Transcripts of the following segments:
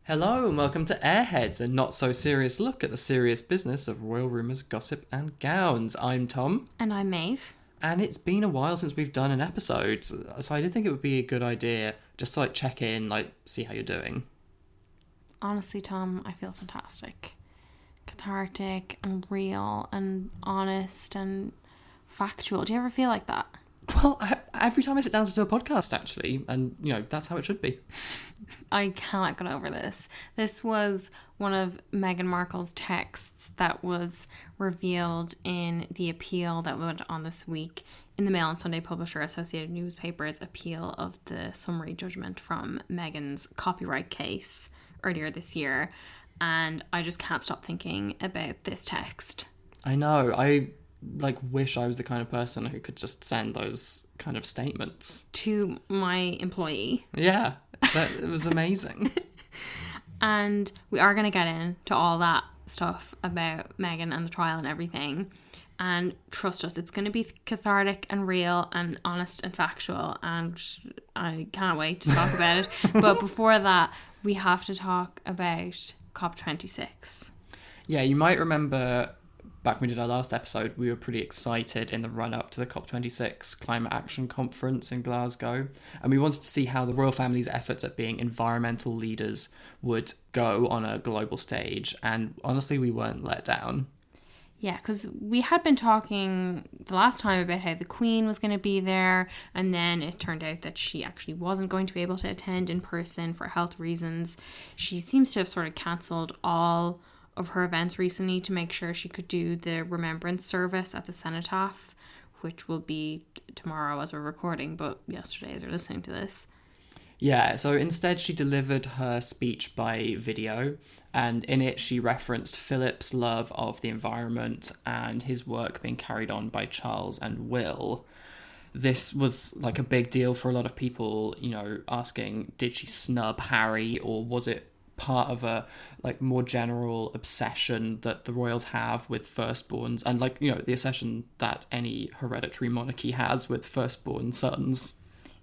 Hello and welcome to Airheads, a not-so-serious look at the serious business of royal rumours, gossip and gowns. I'm Tom. And I'm Maeve. And it's been a while since we've done an episode, so I did think it would be a good idea just to check in, see how you're doing. Honestly, Tom, I feel fantastic. Cathartic and real and honest and factual. Do you ever feel like that? Well, every time I sit down to do a podcast, actually, and, that's how it should be. I cannot get over this. This was one of Meghan Markle's texts that was revealed in the appeal that went on this week in the Mail and Sunday Publisher Associated Newspapers appeal of the summary judgment from Meghan's copyright case earlier this year. And I just can't stop thinking about this text. I know. I wish I was the kind of person who could just send those kind of statements to my employee. Yeah, it was amazing. And we are going to get into all that stuff about Meghan and the trial and everything. And trust us, it's going to be cathartic and real and honest and factual. And I can't wait to talk about it. But before that, we have to talk about COP26. Yeah, you might remember back when we did our last episode, we were pretty excited in the run-up to the COP26 Climate Action Conference in Glasgow. And we wanted to see how the royal family's efforts at being environmental leaders would go on a global stage. And honestly, we weren't let down. Yeah, because we had been talking the last time about how the Queen was going to be there, and then it turned out that she actually wasn't going to be able to attend in person for health reasons. She seems to have sort of cancelled all of her events recently to make sure she could do the remembrance service at the cenotaph, which will be tomorrow as we're recording, but yesterday as you're listening to this. Yeah, so instead she delivered her speech by video, and in it she referenced Philip's love of the environment and his work being carried on by Charles and Will. This was a big deal for a lot of people, asking, did she snub Harry, or was it part of a more general obsession that the royals have with firstborns, and the obsession that any hereditary monarchy has with firstborn sons.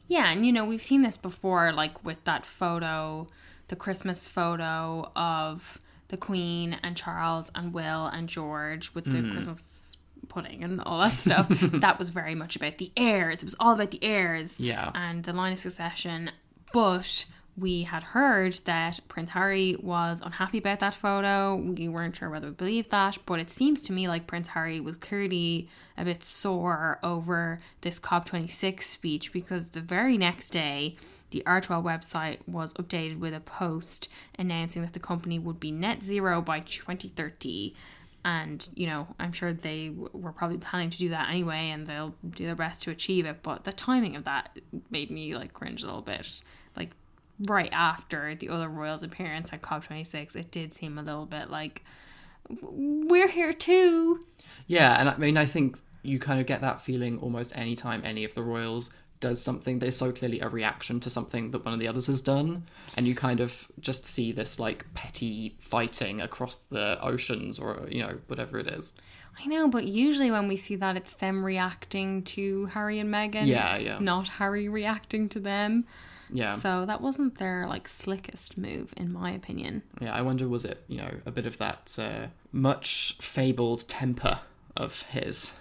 Yeah, and we've seen this before, with that photo, the Christmas photo of the Queen and Charles and Will and George with the Christmas pudding and all that stuff. That was very much about the heirs. It was all about the heirs. Yeah. And the line of succession. But we had heard that Prince Harry was unhappy about that photo. We weren't sure whether we believed that, but it seems to me like Prince Harry was clearly a bit sore over this COP26 speech, because the very next day, the R12 website was updated with a post announcing that the company would be net zero by 2030. And, I'm sure they were probably planning to do that anyway, and they'll do their best to achieve it. But the timing of that made me cringe a little bit. Right after the other royals' appearance at COP26, it did seem a little bit we're here too. Yeah, and I think you kind of get that feeling almost any time any of the royals does something that is so clearly a reaction to something that one of the others has done, and you kind of just see this petty fighting across the oceans, or whatever it is. I know, but usually when we see that, it's them reacting to Harry and Meghan. Yeah. Not Harry reacting to them. Yeah. So that wasn't their slickest move, in my opinion. Yeah, I wonder, was it, a bit of that much fabled temper of his?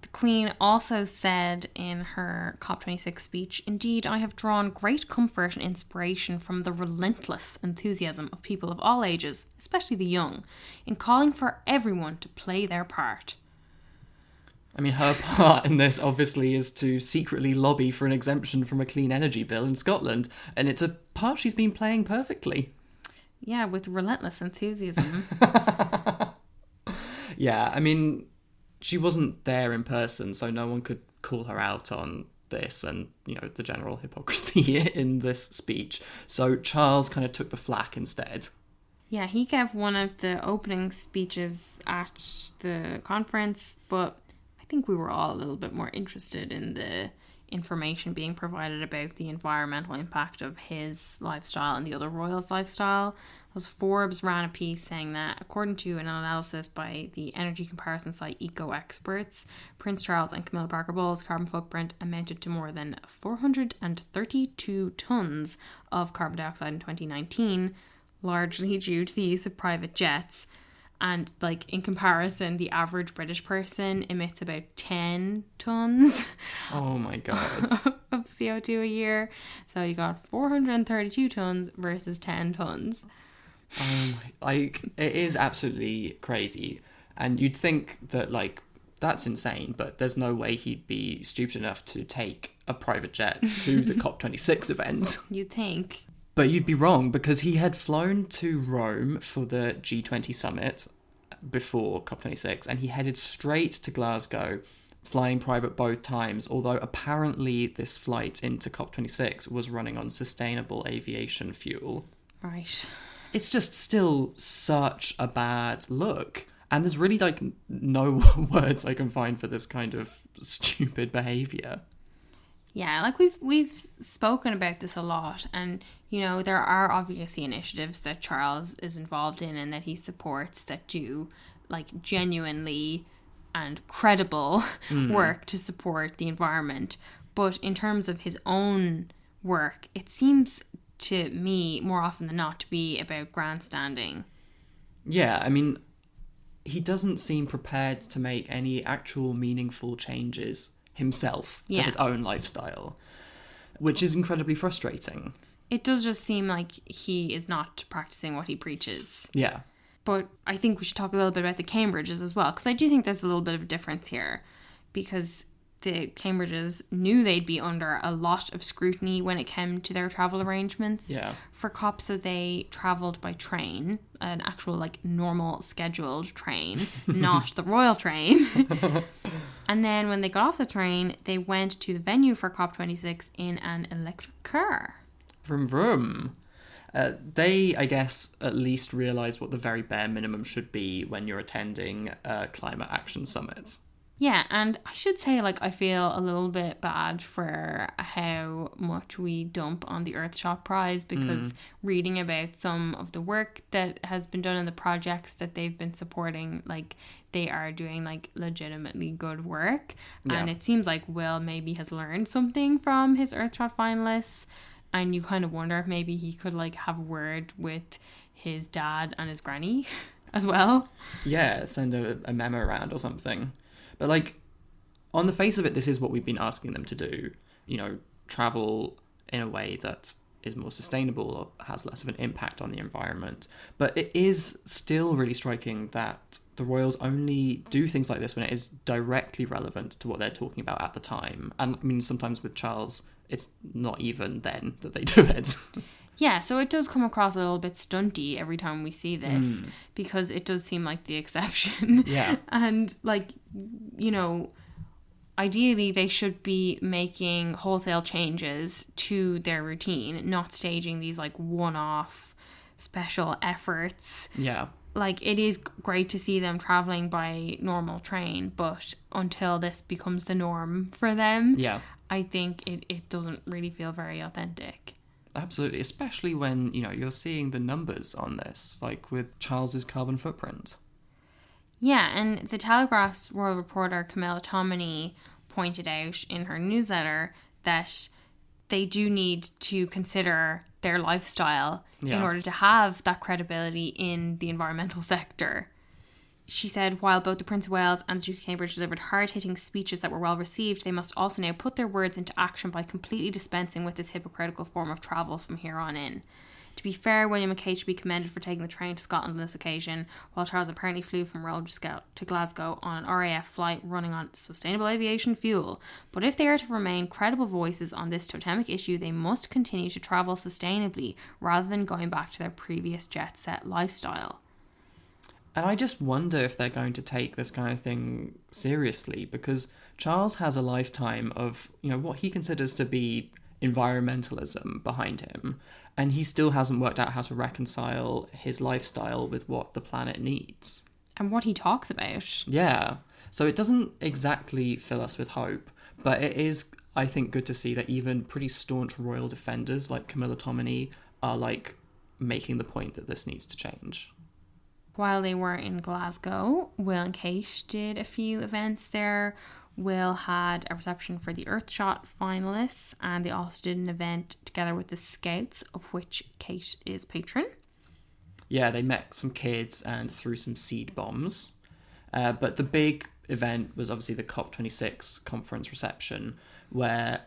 The Queen also said in her COP26 speech, "Indeed, I have drawn great comfort and inspiration from the relentless enthusiasm of people of all ages, especially the young, in calling for everyone to play their part." I mean, her part in this obviously is to secretly lobby for an exemption from a clean energy bill in Scotland, and it's a part she's been playing perfectly. Yeah, with relentless enthusiasm. Yeah, I mean, she wasn't there in person, so no one could call her out on this and, the general hypocrisy in this speech. So Charles kind of took the flak instead. Yeah, he gave one of the opening speeches at the conference, but I think we were all a little bit more interested in the information being provided about the environmental impact of his lifestyle and the other royals' lifestyle. Forbes ran a piece saying that, according to an analysis by the energy comparison site Eco Experts, Prince Charles and Camilla Parker Bowles' carbon footprint amounted to more than 432 tonnes of carbon dioxide in 2019, largely due to the use of private jets. And like in comparison, the average British person emits about 10 tons Oh my God. of CO2 a year. So you got 432 tons versus 10 tons. Oh my, like, it is absolutely crazy. And you'd think that, like, that's insane, but there's no way he'd be stupid enough to take a private jet to the COP26 event. You'd think. But you'd be wrong, because he had flown to Rome for the G20 summit before COP26, and he headed straight to Glasgow, flying private both times, although apparently this flight into COP26 was running on sustainable aviation fuel. Right. It's just still such a bad look. And there's really, like, no words I can find for this kind of stupid behaviour. Yeah, like we've spoken about this a lot, and you know there are obviously initiatives that Charles is involved in and that he supports that do like genuinely and credible work to support the environment. But in terms of his own work, it seems to me more often than not to be about grandstanding. Yeah, I mean, he doesn't seem prepared to make any actual meaningful changes himself to his own lifestyle, which is incredibly frustrating. It does just seem like he is not practicing what he preaches. Yeah. But I think we should talk a little bit about the Cambridges as well, because I do think there's a little bit of a difference here, because the Cambridges knew they'd be under a lot of scrutiny when it came to their travel arrangements for COP, so they travelled by train, an actual like normal scheduled train, not the royal train. And then when they got off the train, they went to the venue for COP26 in an electric car. Vroom vroom. They, I guess, at least realise what the very bare minimum should be when you're attending a climate action summit. Yeah, and I should say, like, I feel a little bit bad for how much we dump on the Earthshot Prize, because reading about some of the work that has been done in the projects that they've been supporting, like, they are doing, like, legitimately good work. Yeah. And it seems like Will maybe has learned something from his Earthshot finalists, and you kind of wonder if maybe he could, like, have a word with his dad and his granny as well. Yeah, send a memo around or something. But, like, on the face of it, this is what we've been asking them to do. You know, travel in a way that is more sustainable or has less of an impact on the environment. But it is still really striking that the royals only do things like this when it is directly relevant to what they're talking about at the time. And, I mean, sometimes with Charles, it's not even then that they do it. Yeah, so it does come across a little bit stunty every time we see this, because it does seem like the exception. Yeah. And, like, you know, ideally they should be making wholesale changes to their routine, not staging these, like, one-off special efforts. Yeah. Like, it is great to see them traveling by normal train, but until this becomes the norm for them, I think it doesn't really feel very authentic. Absolutely, especially when, you know, you're seeing the numbers on this, like with Charles's carbon footprint. Yeah, and the Telegraph's royal reporter Camilla Tominey pointed out in her newsletter that they do need to consider their lifestyle in order to have that credibility in the environmental sector. She said, while both the Prince of Wales and the Duke of Cambridge delivered hard-hitting speeches that were well received, they must also now put their words into action by completely dispensing with this hypocritical form of travel from here on in. To be fair, William and Kate should be commended for taking the train to Scotland on this occasion, while Charles apparently flew from Rome to Glasgow on an RAF flight running on sustainable aviation fuel. But if they are to remain credible voices on this totemic issue, they must continue to travel sustainably rather than going back to their previous jet-set lifestyle. And I just wonder if they're going to take this kind of thing seriously, because Charles has a lifetime of, you know, what he considers to be environmentalism behind him, and he still hasn't worked out how to reconcile his lifestyle with what the planet needs. And what he talks about. Yeah. So it doesn't exactly fill us with hope, but it is, I think, good to see that even pretty staunch royal defenders like Camilla Tominey are, like, making the point that this needs to change. While they were in Glasgow, Will and Kate did a few events there. Will had a reception for the Earthshot finalists, and they also did an event together with the Scouts, of which Kate is patron. Yeah, they met some kids and threw some seed bombs. But the big event was obviously the COP26 conference reception, where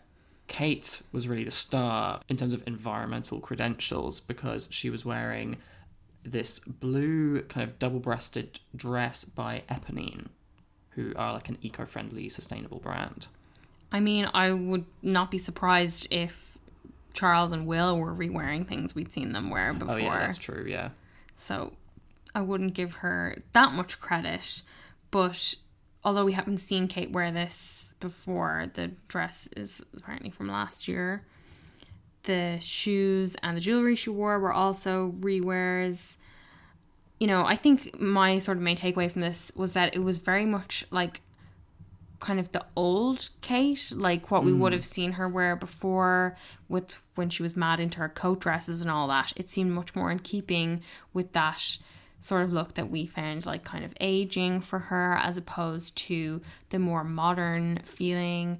Kate was really the star in terms of environmental credentials because she was wearing this blue kind of double-breasted dress by Eponine, who are like an eco-friendly, sustainable brand. I mean, I would not be surprised if Charles and Will were re-wearing things we'd seen them wear before. Oh yeah, that's true, yeah. So I wouldn't give her that much credit. But although we haven't seen Kate wear this before, the dress is apparently from last year. The shoes and the jewellery she wore were also rewears. You know, I think my sort of main takeaway from this was that it was very much like kind of the old Kate, like what we would have seen her wear before with when she was mad into her coat dresses and all that. It seemed much more in keeping with that sort of look that we found like kind of aging for her, as opposed to the more modern feeling,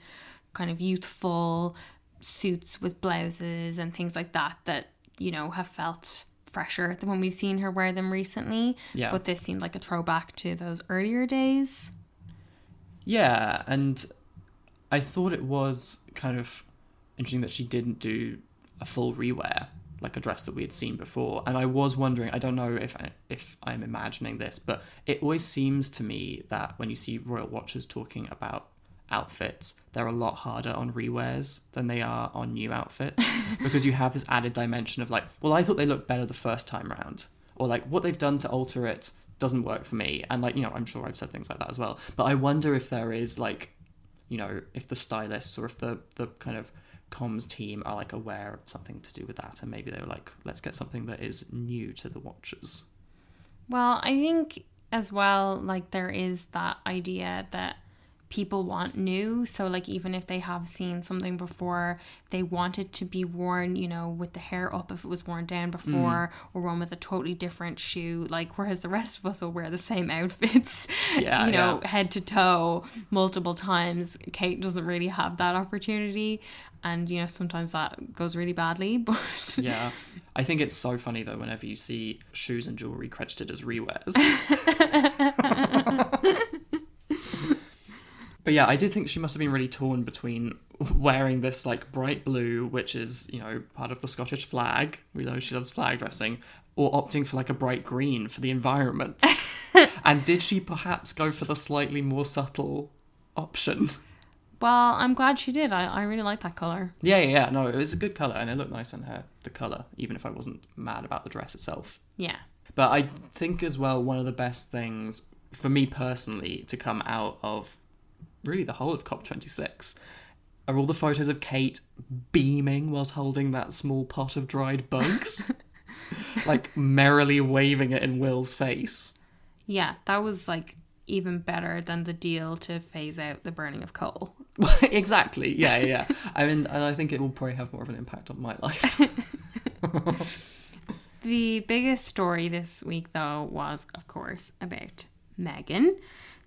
kind of youthful suits with blouses and things like that, you know, have felt fresher than when we've seen her wear them recently. Yeah. But this seemed like a throwback to those earlier days. Yeah, and I thought it was kind of interesting that she didn't do a full rewear, like a dress that we had seen before. And I was wondering, I don't know if I'm imagining this, but it always seems to me that when you see royal watchers talking about outfits, they're a lot harder on rewears than they are on new outfits because you have this added dimension of like, well, I thought they looked better the first time round, or like what they've done to alter it doesn't work for me. And like, you know, I'm sure I've said things like that as well, but I wonder if there is like, you know, if the stylists or if the kind of comms team are like aware of something to do with that, and maybe they were like, let's get something that is new to the watchers. Well, I think as well, like there is that idea that people want new. So like even if they have seen something before, they want it to be worn, you know, with the hair up if it was worn down before, or worn with a totally different shoe. Like whereas the rest of us will wear the same outfits, head to toe multiple times. Kate doesn't really have that opportunity. And, you know, sometimes that goes really badly, but... Yeah. I think it's so funny, though, whenever you see shoes and jewellery credited as rewears. But yeah, I did think she must have been really torn between wearing this, like, bright blue, which is, you know, part of the Scottish flag. We know she loves flag dressing. Or opting for, like, a bright green for the environment. And did she perhaps go for the slightly more subtle option? Well, I'm glad she did. I really like that colour. Yeah. No, it was a good colour and it looked nice on her, the colour, even if I wasn't mad about the dress itself. Yeah. But I think as well, one of the best things for me personally to come out of really the whole of COP26 are all the photos of Kate beaming whilst holding that small pot of dried bugs. Like merrily waving it in Will's face. Yeah, that was like even better than the deal to phase out the burning of coal. Exactly. Yeah. I mean, and I think it will probably have more of an impact on my life. The biggest story this week, though, was, of course, about Meghan.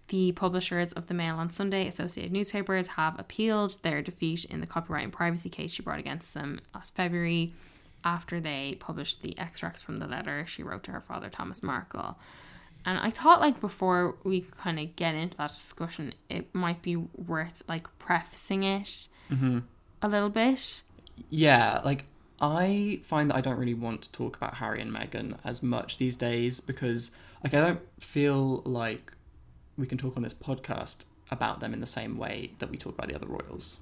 The publishers of the Mail on Sunday Associated Newspapers have appealed their defeat in the copyright and privacy case she brought against them last February after they published the extracts from the letter she wrote to her father, Thomas Markle. And I thought, like, before we kind of get into that discussion, it might be worth, like, prefacing it a little bit. Yeah, like, I find that I don't really want to talk about Harry and Meghan as much these days because, like, I don't feel like we can talk on this podcast about them in the same way that we talk about the other royals.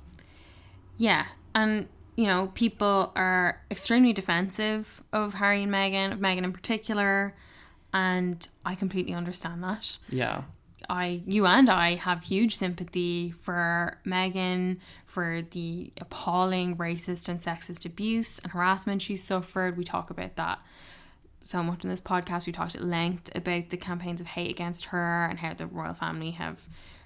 Yeah, and, you know, people are extremely defensive of Harry and Meghan, of Meghan in particular, and I completely understand that. Yeah. You and I have huge sympathy for Meghan, for the appalling racist and sexist abuse and harassment she's suffered. We talk about that so much in this podcast. We talked at length about the campaigns of hate against her and how the royal family have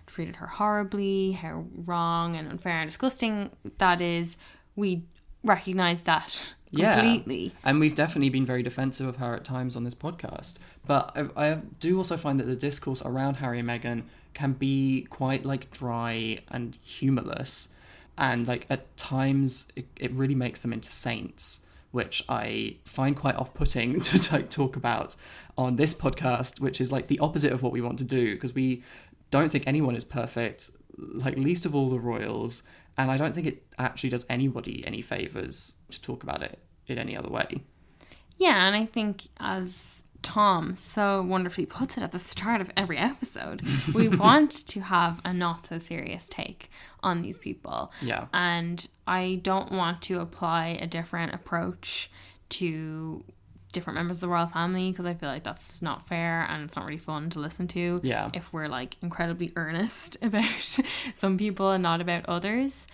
treated her horribly, how wrong and unfair and disgusting that is. We recognise that completely. Yeah. And we've definitely been very defensive of her at times on this podcast. But I do also find that the discourse around Harry and Meghan can be quite, like, dry and humourless. And, like, at times it really makes them into saints which I find quite off-putting to talk about on this podcast, which is like the opposite of what we want to do, because we don't think anyone is perfect, like least of all the royals, and I don't think it actually does anybody any favours to talk about it in any other way. Yeah, and I think as Tom so wonderfully puts it at the start of every episode, we want to have a not so serious take on these people. Yeah. And I don't want to apply a different approach to different members of the royal family, because I feel like that's not fair and it's not really fun to listen to. Yeah. If we're like incredibly earnest about some people and not about others.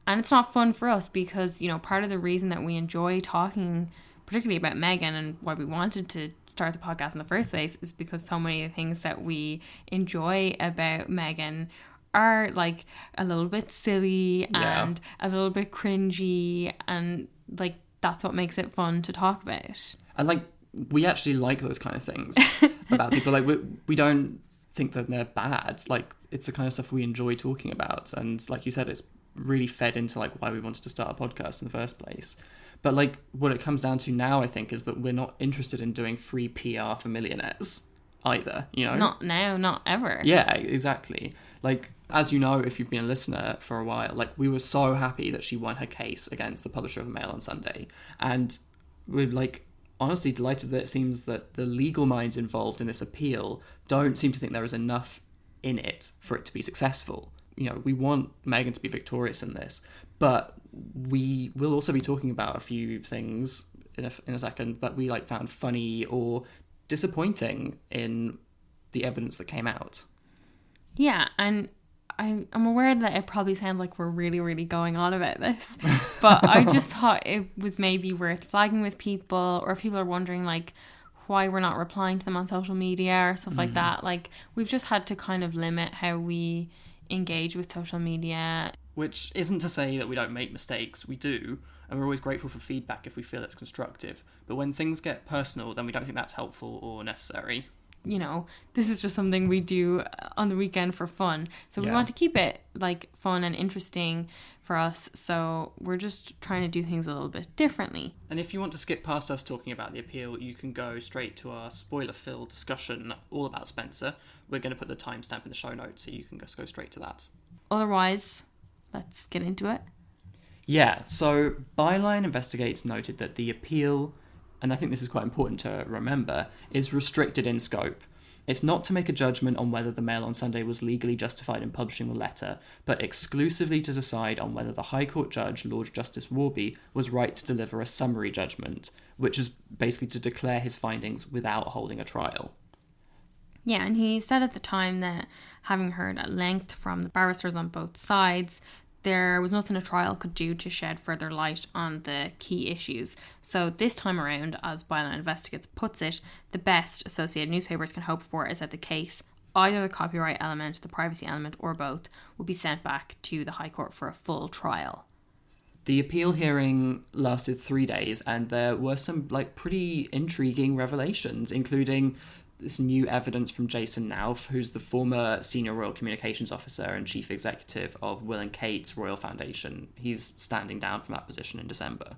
And it's not fun for us because, you know, part of the reason that we enjoy talking particularly about Meghan and why we wanted to start the podcast in the first place is because so many of the things that we enjoy about Meghan are like a little bit silly and a little bit cringy, and like that's what makes it fun to talk about. And like we actually like those kind of things about people. Like we don't think that they're bad. Like it's the kind of stuff we enjoy talking about, and like you said, it's really fed into like why we wanted to start a podcast in the first place. But like what it comes down to now, I think, is that we're not interested in doing free PR for millionaires either, you know? Not now, not ever. Yeah, exactly. Like, as you know, if you've been a listener for a while, like we were so happy that she won her case against the publisher of the Mail on Sunday. And we're like honestly delighted that it seems that the legal minds involved in this appeal don't seem to think there is enough in it for it to be successful. You know, we want Meghan to be victorious in this, but we will also be talking about a few things in a second that we like found funny or disappointing in the evidence that came out. Yeah, and I'm aware that it probably sounds like we're really, really going on about this, but I just thought it was maybe worth flagging with people, or if people are wondering like why we're not replying to them on social media or stuff like that. Like we've just had to kind of limit how we engage with social media. Which isn't to say that we don't make mistakes, we do, and we're always grateful for feedback if we feel it's constructive. But when things get personal, then we don't think that's helpful or necessary. You know, this is just something we do on the weekend for fun. So we want to keep it like fun and interesting for us. So we're just trying to do things a little bit differently. And if you want to skip past us talking about the appeal, you can go straight to our spoiler-filled discussion all about Spencer. We're going to put the timestamp in the show notes, so you can just go straight to that. Otherwise, let's get into it. Yeah, so Byline Investigates noted that the appeal, and I think this is quite important to remember, is restricted in scope. It's not to make a judgment on whether the Mail on Sunday was legally justified in publishing the letter, but exclusively to decide on whether the High Court judge, Lord Justice Warby, was right to deliver a summary judgment, which is basically to declare his findings without holding a trial. Yeah, and he said at the time that, having heard at length from the barristers on both sides, there was nothing a trial could do to shed further light on the key issues. So this time around, as Byline Investigates puts it, the best Associated Newspapers can hope for is that the case, either the copyright element, the privacy element, or both, will be sent back to the High Court for a full trial. The appeal hearing lasted 3 days, and there were some pretty intriguing revelations, including this new evidence from Jason Nauf, who's the former Senior Royal Communications Officer and Chief Executive of Will and Kate's Royal Foundation. He's standing down from that position in December.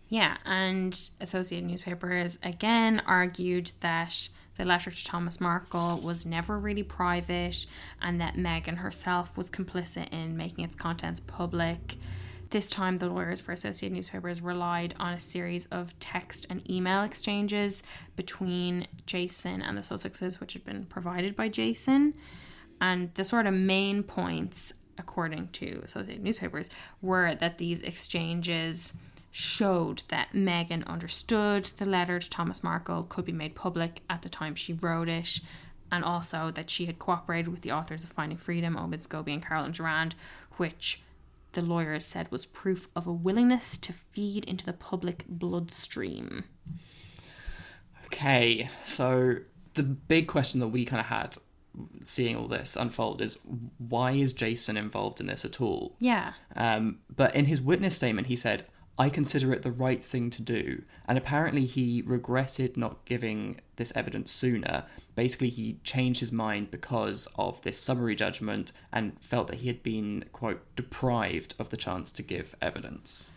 Yeah, and Associated Newspapers again argued that the letter to Thomas Markle was never really private and that Meghan herself was complicit in making its contents public. This time, the lawyers for Associated Newspapers relied on a series of text and email exchanges between Jason and the Sussexes, which had been provided by Jason. And the sort of main points, according to Associated Newspapers, were that these exchanges showed that Meghan understood the letter to Thomas Markle could be made public at the time she wrote it, and also that she had cooperated with the authors of Finding Freedom, Omid Scobie and Carolyn Durand, which the lawyers said was proof of a willingness to feed into the public bloodstream. Okay, so the big question that we kind of had seeing all this unfold is, why is Jason involved in this at all? Yeah. But in his witness statement, he said, I consider it the right thing to do. And apparently he regretted not giving this evidence sooner. Basically, he changed his mind because of this summary judgment and felt that he had been, quote, deprived of the chance to give evidence.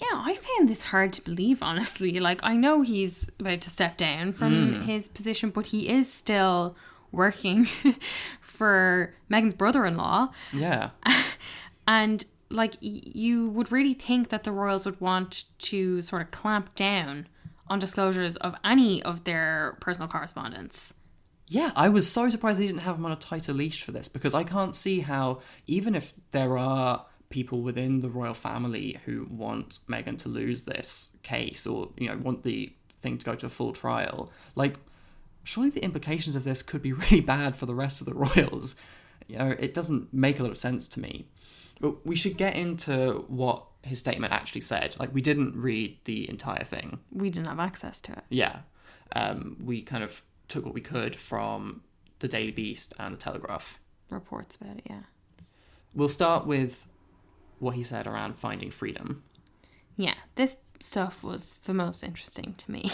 Yeah, I found this hard to believe, honestly. Like, I know he's about to step down from his position, but he is still working for Meghan's brother-in-law. Yeah. And, like, you would really think that the royals would want to sort of clamp down on disclosures of any of their personal correspondence. Yeah, I was so surprised they didn't have him on a tighter leash for this, because I can't see how, even if there are people within the royal family who want Meghan to lose this case, or, you know, want the thing to go to a full trial, like, surely the implications of this could be really bad for the rest of the royals. You know, it doesn't make a lot of sense to me. But we should get into what his statement actually said. Like, we didn't read the entire thing. We didn't have access to it. Yeah. We kind of took what we could from the Daily Beast and the Telegraph. Reports about it, yeah. We'll start with what he said around finding freedom. Yeah, this stuff was the most interesting to me.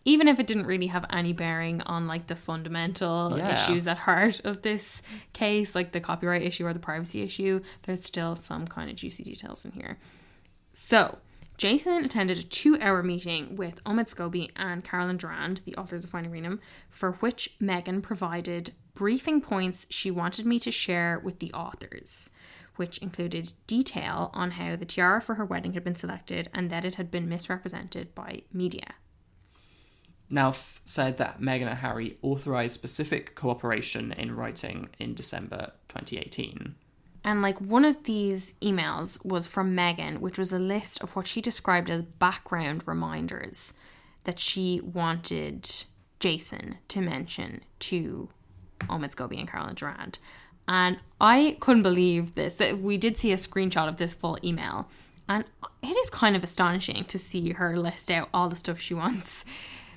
Even if it didn't really have any bearing on, like, the fundamental issues at heart of this case, like the copyright issue or the privacy issue, there's still some kind of juicy details in here. So, Jason attended a 2-hour meeting with Omid Scobie and Carolyn Durand, the authors of Finding Freedom, for which Meghan provided briefing points she wanted me to share with the authors, which included detail on how the tiara for her wedding had been selected and that it had been misrepresented by media. Now said that Meghan and Harry authorised specific cooperation in writing in December 2018. And, like, one of these emails was from Meghan, which was a list of what she described as background reminders that she wanted Jason to mention to Omid Scobie and Carolyn Durand. And I couldn't believe this, that we did see a screenshot of this full email. And it is kind of astonishing to see her list out all the stuff she wants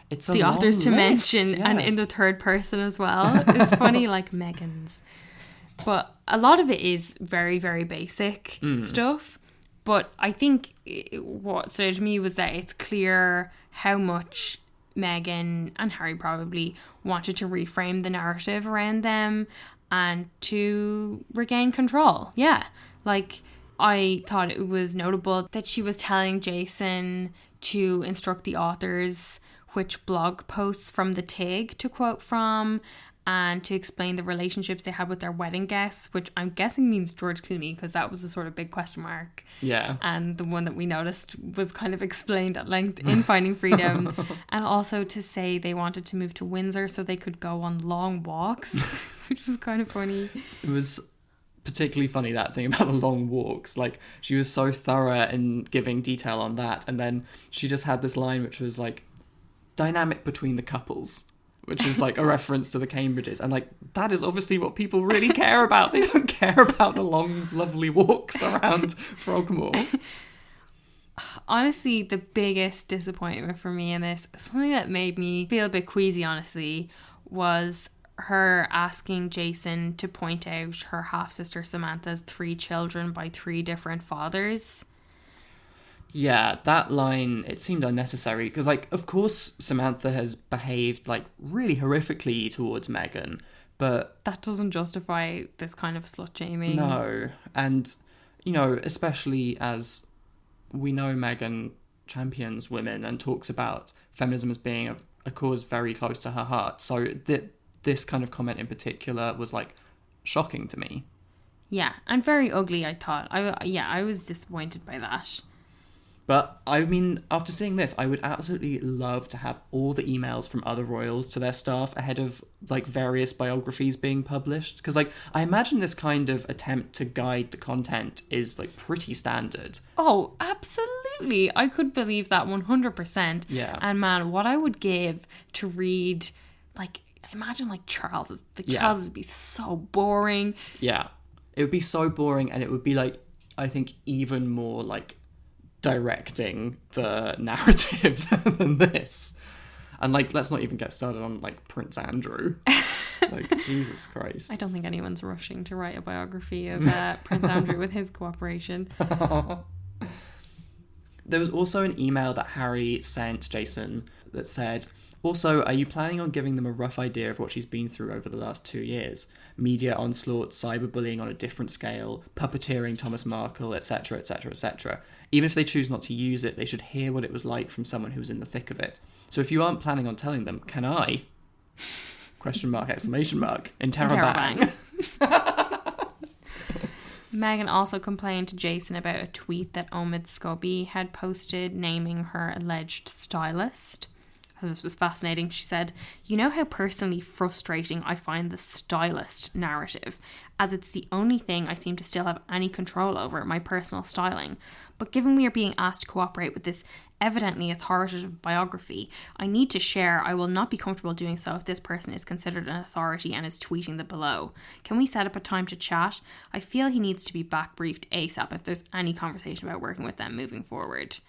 It's the authors to mention, yeah. and in the third person as well. It's funny, like Meghan's. But a lot of it is very, very basic stuff. But I think what stood out to me was that it's clear how much Meghan and Harry probably wanted to reframe the narrative around them and to regain control. Yeah. Like, I thought it was notable that she was telling Jason to instruct the authors which blog posts from the TIG to quote from, and to explain the relationships they had with their wedding guests, which I'm guessing means George Clooney, because that was a sort of big question mark. Yeah. And the one that we noticed was kind of explained at length in Finding Freedom. And also to say they wanted to move to Windsor so they could go on long walks, which was kind of funny. It was particularly funny, that thing about the long walks. Like, she was so thorough in giving detail on that. And then she just had this line which was like, dynamic between the couples, which is like a reference to the Cambridges. And like, that is obviously what people really care about. They don't care about the long, lovely walks around Frogmore. Honestly, the biggest disappointment for me in this, something that made me feel a bit queasy, honestly, was her asking Jason to point out her half-sister Samantha's 3 children by 3 different fathers. Yeah, that line, it seemed unnecessary, because, like, of course Samantha has behaved, like, really horrifically towards Meghan, but... that doesn't justify this kind of slut-shaming. No, and, you know, especially as we know Meghan champions women and talks about feminism as being a cause very close to her heart, so this kind of comment in particular was, like, shocking to me. Yeah, and very ugly, I thought. I was disappointed by that. But, I mean, after seeing this, I would absolutely love to have all the emails from other royals to their staff ahead of, like, various biographies being published. Because, like, I imagine this kind of attempt to guide the content is, like, pretty standard. Oh, absolutely. I could believe that 100%. Yeah. And, man, what I would give to read, like, imagine, like, Charles's. Charles would be so boring. Yeah. It would be so boring, and it would be, like, I think even more, like, directing the narrative than this. And, like, let's not even get started on, like, Prince Andrew. Like, Jesus Christ. I don't think anyone's rushing to write a biography of Prince Andrew with his cooperation. There was also an email that Harry sent Jason that said, Also, are you planning on giving them a rough idea of what she's been through over the last 2 years? Media onslaught, cyberbullying on a different scale, puppeteering Thomas Markle, etc., etc., etc. Even if they choose not to use it, they should hear what it was like from someone who was in the thick of it. So if you aren't planning on telling them, can I? Question mark, exclamation mark. Interrobang. Megan also complained to Jason about a tweet that Omid Scobie had posted naming her alleged stylist. This was fascinating. She said, "You know how personally frustrating I find the stylist narrative, as it's the only thing I seem to still have any control over, my personal styling. But given we are being asked to cooperate with this evidently authoritative biography, I need to share I will not be comfortable doing so if this person is considered an authority and is tweeting the below. Can we set up a time to chat? I feel he needs to be back briefed ASAP if there's any conversation about working with them moving forward."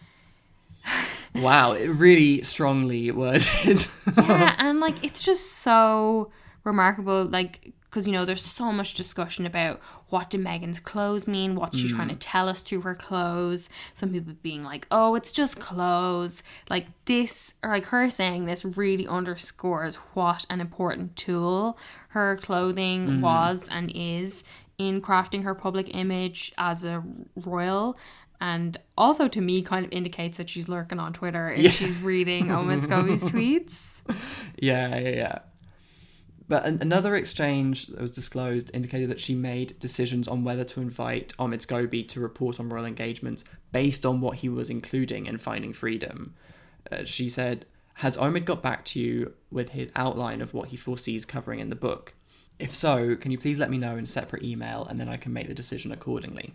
Wow, it really strongly worded. Yeah, and like it's just so remarkable, like, because you know there's so much discussion about what do Megan's clothes mean, what's she trying to tell us through her clothes. Some people being like, oh, it's just clothes. Like this, or like her saying this really underscores what an important tool her clothing was and is in crafting her public image as a royal. And also to me kind of indicates that she's lurking on Twitter if she's reading Omid Scobie's tweets. Yeah. But another exchange that was disclosed indicated that she made decisions on whether to invite Omid Scobie to report on royal engagements based on what he was including in Finding Freedom. She said, "Has Omid got back to you with his outline of what he foresees covering in the book? If so, can you please let me know in a separate email and then I can make the decision accordingly?"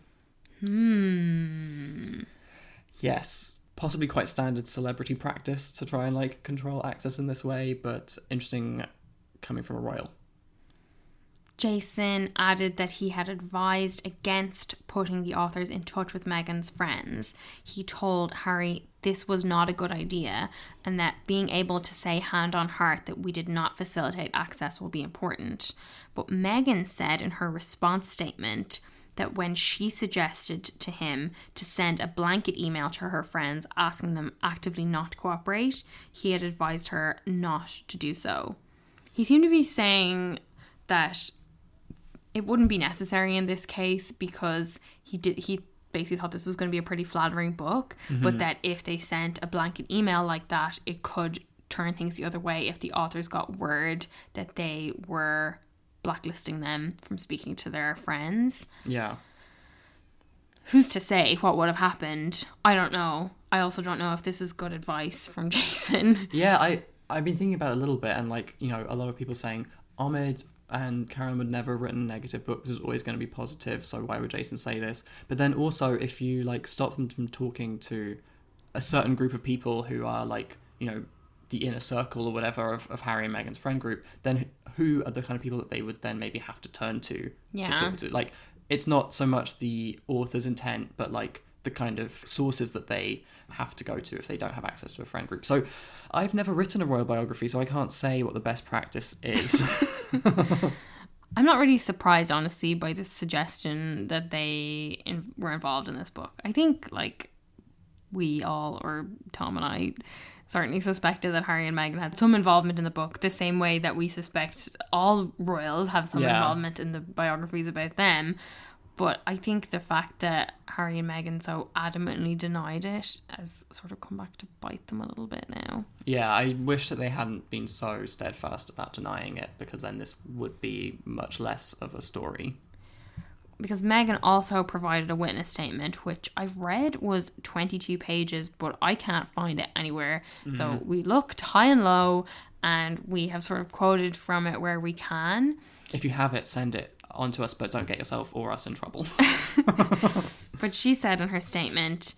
Yes, possibly quite standard celebrity practice to try and like control access in this way, but interesting coming from a royal. Jason added that he had advised against putting the authors in touch with Meghan's friends. He told Harry this was not a good idea and that being able to say hand on heart that we did not facilitate access will be important. But Meghan said in her response statement that when she suggested to him to send a blanket email to her friends asking them actively not to cooperate, he had advised her not to do so. He seemed to be saying that it wouldn't be necessary in this case because he basically thought this was going to be a pretty flattering book, but that if they sent a blanket email like that, it could turn things the other way if the authors got word that they were blacklisting them from speaking to their friends. Yeah. Who's to say what would have happened? I don't know. I also don't know if this is good advice from Jason. Yeah, I've been thinking about it a little bit, and like, you know, a lot of people saying Omid and Karen would never have written a negative book. This was always going to be positive, so why would Jason say this? But then also, if you like stop them from talking to a certain group of people who are like, you know, the inner circle or whatever of Harry and Meghan's friend group, then who are the kind of people that they would then maybe have to turn to talk to? Like, it's not so much the author's intent, but like the kind of sources that they have to go to if they don't have access to a friend group. So I've never written a royal biography, so I can't say what the best practice is. I'm not really surprised, honestly, by this suggestion that they were involved in this book. I think, like, we all, or Tom and I, certainly suspected that Harry and Meghan had some involvement in the book, the same way that we suspect all royals have some involvement in the biographies about them. But I think the fact that Harry and Meghan so adamantly denied it has sort of come back to bite them a little bit now. Yeah, I wish that they hadn't been so steadfast about denying it, because then this would be much less of a story. Because Meghan also provided a witness statement, which I've read was 22 pages, but I can't find it anywhere. So we looked high and low, and we have sort of quoted from it where we can. If you have it, send it on to us, but don't get yourself or us in trouble. But she said in her statement,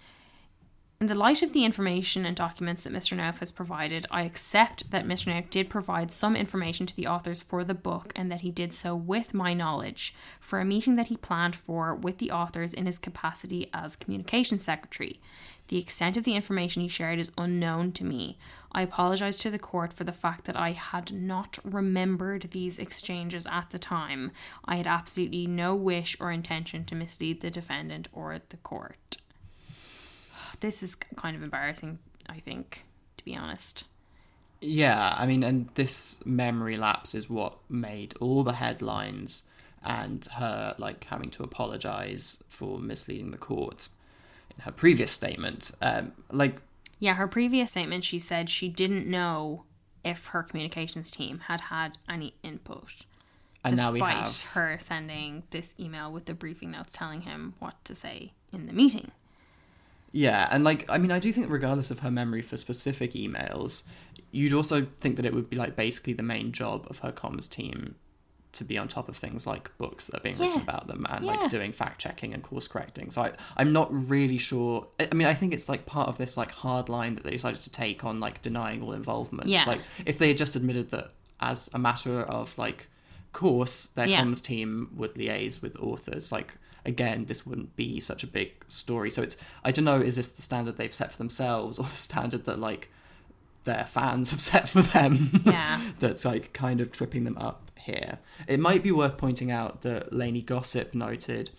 "In the light of the information and documents that Mr. Neff has provided, I accept that Mr. Neff did provide some information to the authors for the book and that he did so with my knowledge for a meeting that he planned for with the authors in his capacity as communications secretary. The extent of the information he shared is unknown to me. I apologise to the court for the fact that I had not remembered these exchanges at the time. I had absolutely no wish or intention to mislead the defendant or the court." This is kind of embarrassing, I think, to be honest. Yeah, I mean, and this memory lapse is what made all the headlines, and her, like, having to apologise for misleading the court in her previous statement. Yeah, her previous statement, she said she didn't know if her communications team had had any input. And now despite her sending this email with the briefing notes telling him what to say in the meeting. Yeah, and, like, I mean, I do think regardless of her memory for specific emails, you'd also think that it would be, like, basically the main job of her comms team to be on top of things like books that are being written about them and, like, doing fact-checking and course-correcting. So I'm not really sure. I mean, I think it's, like, part of this, like, hard line that they decided to take on, like, denying all involvement. Yeah. Like, if they had just admitted that as a matter of, like, course, their comms team would liaise with authors, like, again, this wouldn't be such a big story. So it's, I don't know, is this the standard they've set for themselves or the standard that, like, their fans have set for them? Yeah. That's, like, kind of tripping them up here. It might be worth pointing out that Lainey Gossip noted,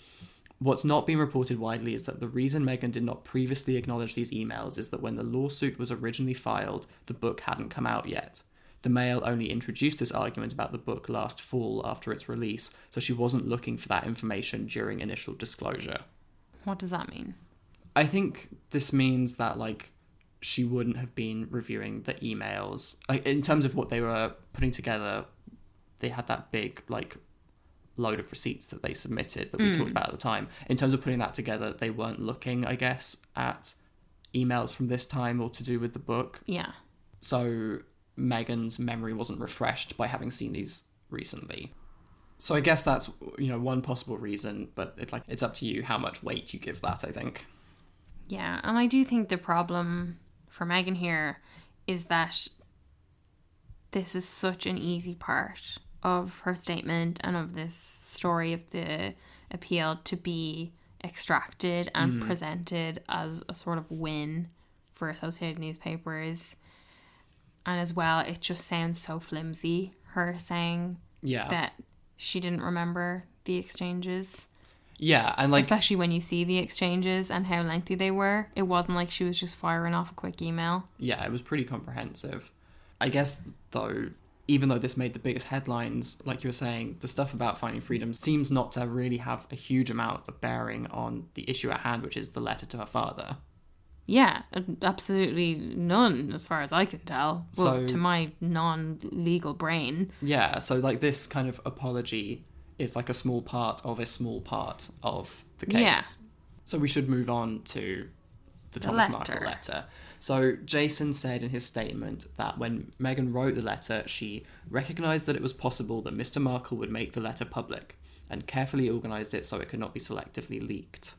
what's not been reported widely is that the reason Meghan did not previously acknowledge these emails is that when the lawsuit was originally filed, the book hadn't come out yet. The Mail only introduced this argument about the book last fall after its release, so she wasn't looking for that information during initial disclosure. What does that mean? I think this means that, like, she wouldn't have been reviewing the emails. Like, in terms of what they were putting together, they had that big, like, load of receipts that they submitted that we talked about at the time. In terms of putting that together, they weren't looking, I guess, at emails from this time or to do with the book. Yeah. So Meghan's memory wasn't refreshed by having seen these recently. So I guess that's, you know, one possible reason, but it's up to you how much weight you give that, I think. Yeah, and I do think the problem for Meghan here is that this is such an easy part of her statement and of this story of the appeal to be extracted and presented as a sort of win for Associated Newspapers. And as well, it just sounds so flimsy, her saying that she didn't remember the exchanges. Yeah, and like... Especially when you see the exchanges and how lengthy they were. It wasn't like she was just firing off a quick email. Yeah, it was pretty comprehensive. I guess, though, even though this made the biggest headlines, like you were saying, the stuff about finding freedom seems not to really have a huge amount of bearing on the issue at hand, which is the letter to her father. Yeah, absolutely none, as far as I can tell. Well, So, to my non-legal brain. Yeah, so, like, this kind of apology is, like, a small part of the case. Yeah. So we should move on to the Thomas Markle letter. So Jason said in his statement that when Meghan wrote the letter, she recognised that it was possible that Mr. Markle would make the letter public and carefully organised it so it could not be selectively leaked.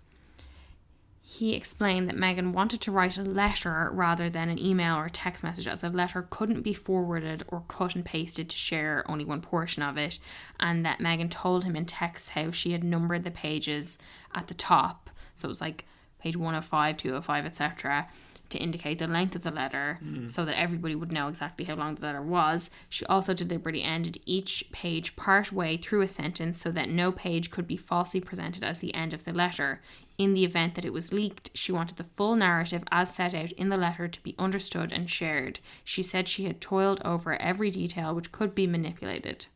He explained that Meghan wanted to write a letter rather than an email or text message, as a letter couldn't be forwarded or cut and pasted to share only one portion of it, and that Meghan told him in text how she had numbered the pages at the top, so it was like page 105, 205, etc., to indicate the length of the letter so that everybody would know exactly how long the letter was. She also deliberately ended each page part way through a sentence so that no page could be falsely presented as the end of the letter. In the event that it was leaked, she wanted the full narrative as set out in the letter to be understood and shared. She said she had toiled over every detail which could be manipulated.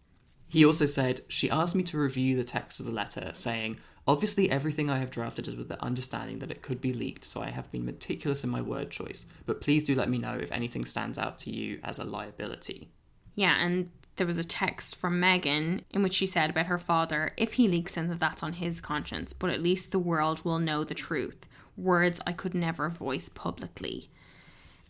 He also said, she asked me to review the text of the letter, saying, obviously everything I have drafted is with the understanding that it could be leaked, so I have been meticulous in my word choice, but please do let me know if anything stands out to you as a liability. Yeah, and there was a text from Meghan in which she said about her father, if he leaks then that's on his conscience, but at least the world will know the truth. Words I could never voice publicly.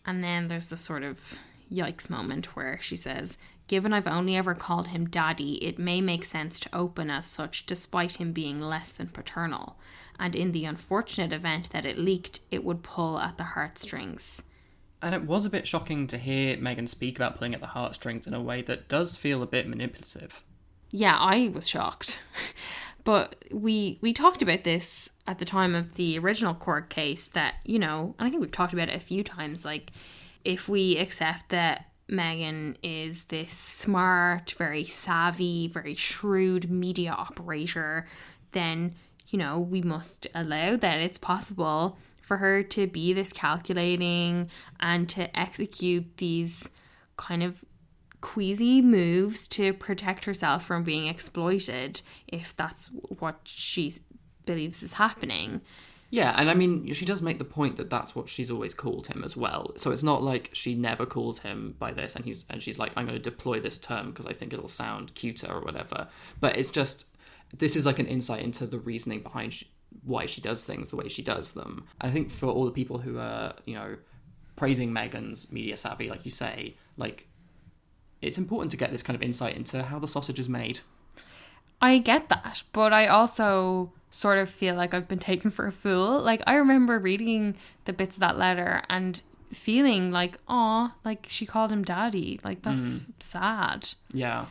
And then there's the sort of yikes moment where she says, given I've only ever called him daddy, it may make sense to open as such despite him being less than paternal. And in the unfortunate event that it leaked, it would pull at the heartstrings. And it was a bit shocking to hear Meghan speak about pulling at the heartstrings in a way that does feel a bit manipulative. Yeah, I was shocked. But we talked about this at the time of the original court case that, you know, and I think we've talked about it a few times, like, if we accept that Meghan is this smart, very savvy, very shrewd media operator, then, you know, we must allow that it's possible for her to be this calculating and to execute these kind of queasy moves to protect herself from being exploited, if that's what she believes is happening. Yeah, and I mean, she does make the point that that's what she's always called him as well. So it's not like she never calls him by this, and she's like, I'm going to deploy this term because I think it'll sound cuter or whatever. But it's just, this is like an insight into the reasoning behind why she does things the way she does them. And I think for all the people who are, you know, praising Meghan's media savvy, like you say, like, it's important to get this kind of insight into how the sausage is made. I get that, but I also sort of feel like I've been taken for a fool. Like, I remember reading the bits of that letter and feeling like, aw, like she called him daddy. Like, that's sad. Yeah.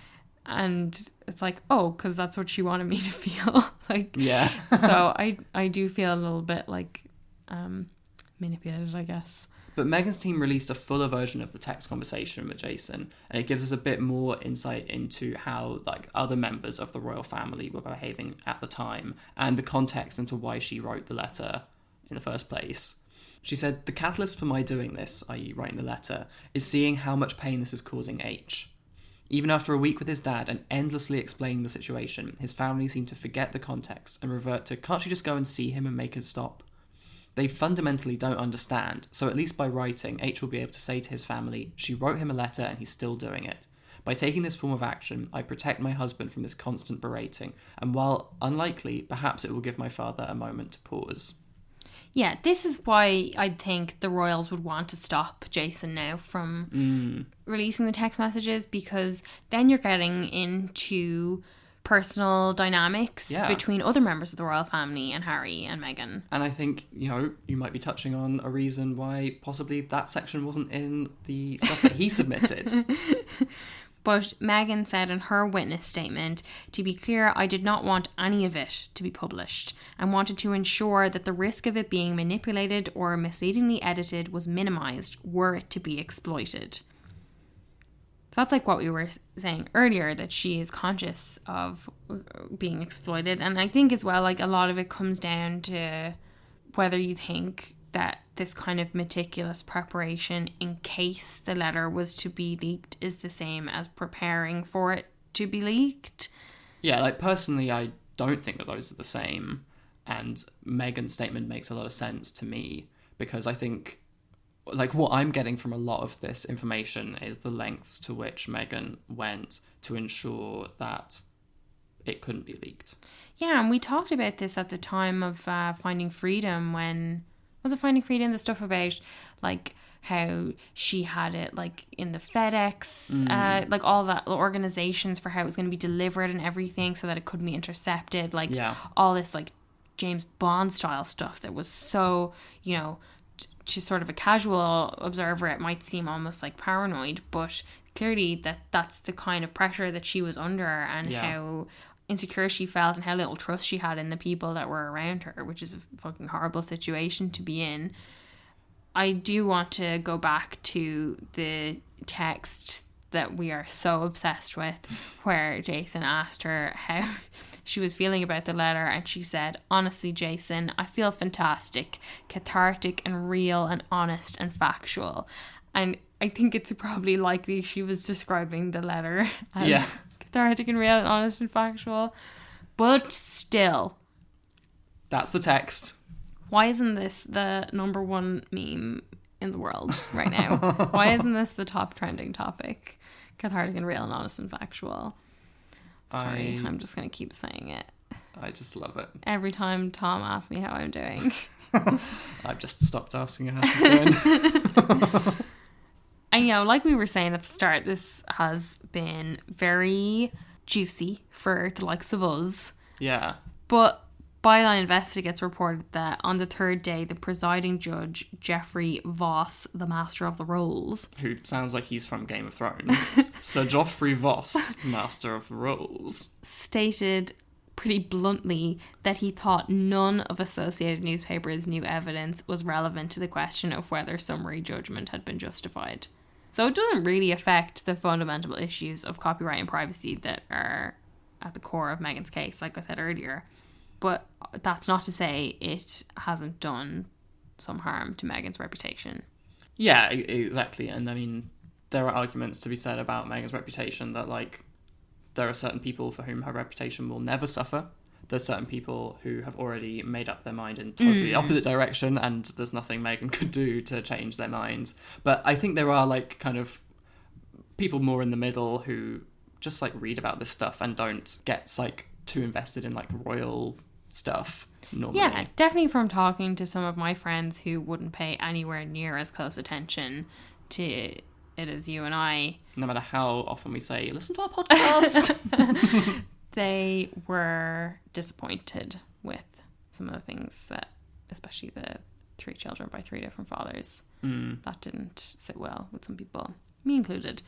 And it's like, oh, because that's what she wanted me to feel. Like, yeah. So I do feel a little bit like manipulated, I guess. But Meghan's team released a fuller version of the text conversation with Jason, and it gives us a bit more insight into how like other members of the royal family were behaving at the time, and the context into why she wrote the letter in the first place. She said, "The catalyst for my doing this, i.e. writing the letter, is seeing how much pain this is causing H. Even after a week with his dad and endlessly explaining the situation, his family seemed to forget the context and revert to, can't you just go and see him and make it stop? They fundamentally don't understand, so at least by writing, H will be able to say to his family, she wrote him a letter and he's still doing it. By taking this form of action, I protect my husband from this constant berating, and while unlikely, perhaps it will give my father a moment to pause." Yeah, this is why I think the royals would want to stop Jason now from releasing the text messages, because then you're getting into personal dynamics between other members of the royal family and Harry and Meghan. And I think, you know, you might be touching on a reason why possibly that section wasn't in the stuff that he submitted. But Meghan said in her witness statement, "To be clear, I did not want any of it to be published and wanted to ensure that the risk of it being manipulated or misleadingly edited was minimised were it to be exploited." So that's like what we were saying earlier, that she is conscious of being exploited. And I think as well, like a lot of it comes down to whether you think that this kind of meticulous preparation in case the letter was to be leaked is the same as preparing for it to be leaked. Yeah, like personally, I don't think that those are the same. And Meghan's statement makes a lot of sense to me, because I think like what I'm getting from a lot of this information is the lengths to which Meghan went to ensure that it couldn't be leaked. Yeah, and we talked about this at the time of Finding Freedom, when... Was it Finding Freedom? The stuff about, like, how she had it, like, in the FedEx, like, all that organizations for how it was going to be delivered and everything so that it couldn't be intercepted. Like, all this, like, James Bond style stuff that was so, you know, to sort of a casual observer, it might seem almost, like, paranoid. But clearly that's the kind of pressure that she was under, and how insecure she felt and how little trust she had in the people that were around her, which is a fucking horrible situation to be in. I do want to go back to the text that we are so obsessed with, where Jason asked her how she was feeling about the letter, and she said, "Honestly, Jason, I feel fantastic, cathartic and real and honest and factual." And I think it's probably likely she was describing the letter as cathartic and real and honest and factual. But still, that's the text. Why isn't this the number one meme in the world right now? Why isn't this the top trending topic? Cathartic and real and honest and factual. Sorry, I'm just going to keep saying it. I just love it. Every time Tom asks me how I'm doing. I've just stopped asking her how she's doing. And, you know, like we were saying at the start, this has been very juicy for the likes of us. Yeah. But Byline Investigates reported that on the third day, the presiding judge, Geoffrey Voss, the Master of the Rolls... Who sounds like he's from Game of Thrones. Sir Geoffrey Voss, Master of the Rolls. Stated pretty bluntly that he thought none of Associated Newspapers' new evidence was relevant to the question of whether summary judgment had been justified. So it doesn't really affect the fundamental issues of copyright and privacy that are at the core of Meghan's case, like I said earlier. But that's not to say it hasn't done some harm to Meghan's reputation. Yeah, exactly. And I mean, there are arguments to be said about Meghan's reputation that, like, there are certain people for whom her reputation will never suffer. There's certain people who have already made up their mind in totally the opposite direction, and there's nothing Meghan could do to change their minds. But I think there are, like, kind of people more in the middle who just, like, read about this stuff and don't get, like, too invested in, like, royal stuff normally. Yeah, definitely from talking to some of my friends who wouldn't pay anywhere near as close attention to it as you and I. No matter how often we say, listen to our podcast. They were disappointed with some of the things that, especially the 3 children by 3 different fathers, that didn't sit well with some people, me included.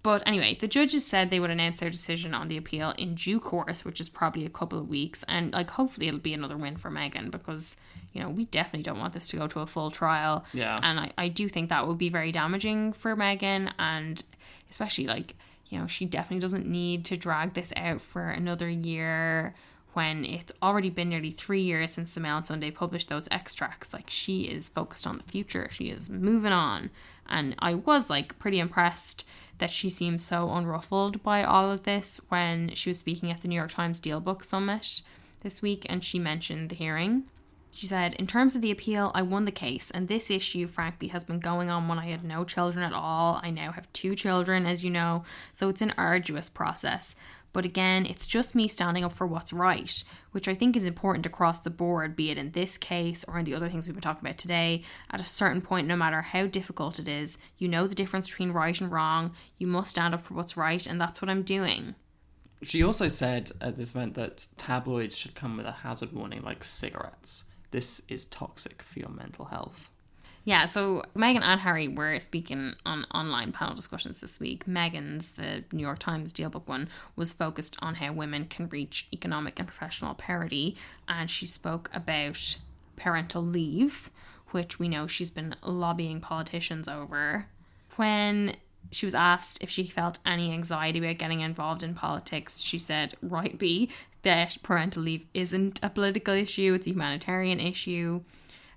But anyway, the judges said they would announce their decision on the appeal in due course, which is probably a couple of weeks. And, like, hopefully it'll be another win for Meghan because, you know, we definitely don't want this to go to a full trial. Yeah. And I do think that would be very damaging for Meghan. And especially, like, you know, she definitely doesn't need to drag this out for another year when it's already been nearly 3 years since the Mail on Sunday published those extracts. Like, she is focused on the future. She is moving on. And I was, like, pretty impressed that she seemed so unruffled by all of this when she was speaking at the New York Times Deal Book Summit this week, and she mentioned the hearing. She said, in terms of the appeal, I won the case, and this issue, frankly, has been going on when I had no children at all. I now have 2 children, as you know, so it's an arduous process. But again, it's just me standing up for what's right, which I think is important across the board, be it in this case or in the other things we've been talking about today. At a certain point, no matter how difficult it is, you know the difference between right and wrong. You must stand up for what's right, and that's what I'm doing. She also said at this event that tabloids should come with a hazard warning like cigarettes. This is toxic for your mental health. Yeah, so Meghan and Harry were speaking on online panel discussions this week. Meghan's, the New York Times Deal Book one, was focused on how women can reach economic and professional parity, and she spoke about parental leave, which we know she's been lobbying politicians over. When she was asked if she felt any anxiety about getting involved in politics, she said, rightly, that parental leave isn't a political issue, it's a humanitarian issue.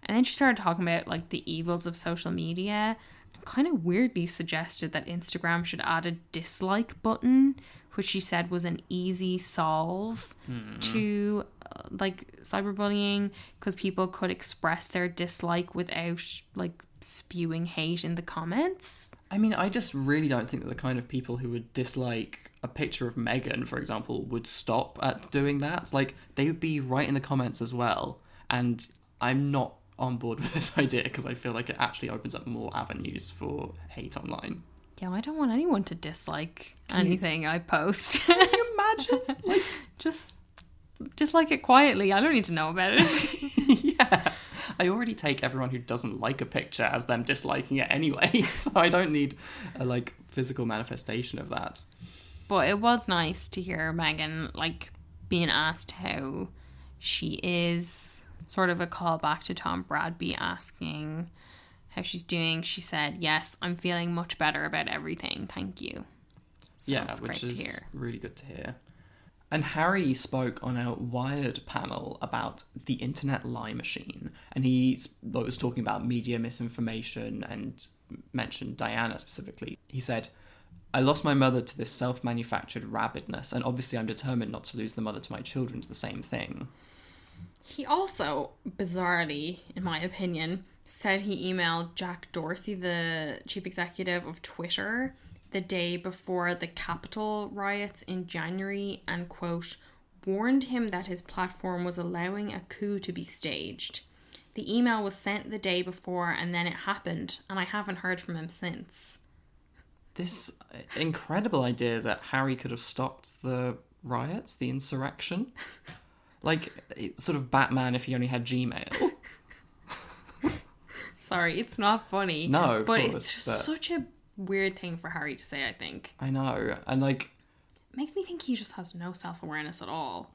And then she started talking about, like, the evils of social media and kind of weirdly suggested that Instagram should add a dislike button, which she said was an easy solve to, like, cyberbullying, because people could express their dislike without, like, spewing hate in the comments. I mean, I just really don't think that the kind of people who would dislike a picture of Meghan, for example, would stop at doing that. Like, they would be right in the comments as well. And I'm not on board with this idea because I feel like it actually opens up more avenues for hate online. Yeah, I don't want anyone to dislike anything I post. Can you imagine? Like, just dislike it quietly. I don't need to know about it. Yeah. I already take everyone who doesn't like a picture as them disliking it anyway, so I don't need a, like, physical manifestation of that. But it was nice to hear Meghan, like, being asked how she is, sort of a callback to Tom Bradby asking how she's doing. She said, yes, I'm feeling much better about everything. Thank you. So yeah, which is really good to hear. And Harry spoke on a Wired panel about the internet lie machine. And he was talking about media misinformation and mentioned Diana specifically. He said, I lost my mother to this self-manufactured rabidness, and obviously I'm determined not to lose the mother to my children to the same thing. He also, bizarrely, in my opinion, said he emailed Jack Dorsey, the chief executive of Twitter, the day before the Capitol riots in January and, quote, warned him that his platform was allowing a coup to be staged. The email was sent the day before and then it happened, and I haven't heard from him since. This incredible idea that Harry could have stopped the riots, the insurrection. Like, it's sort of Batman if he only had Gmail. Sorry, it's not funny. No, of but course, it's just such a weird thing for Harry to say, I think. I know, and, like... It makes me think he just has no self-awareness at all.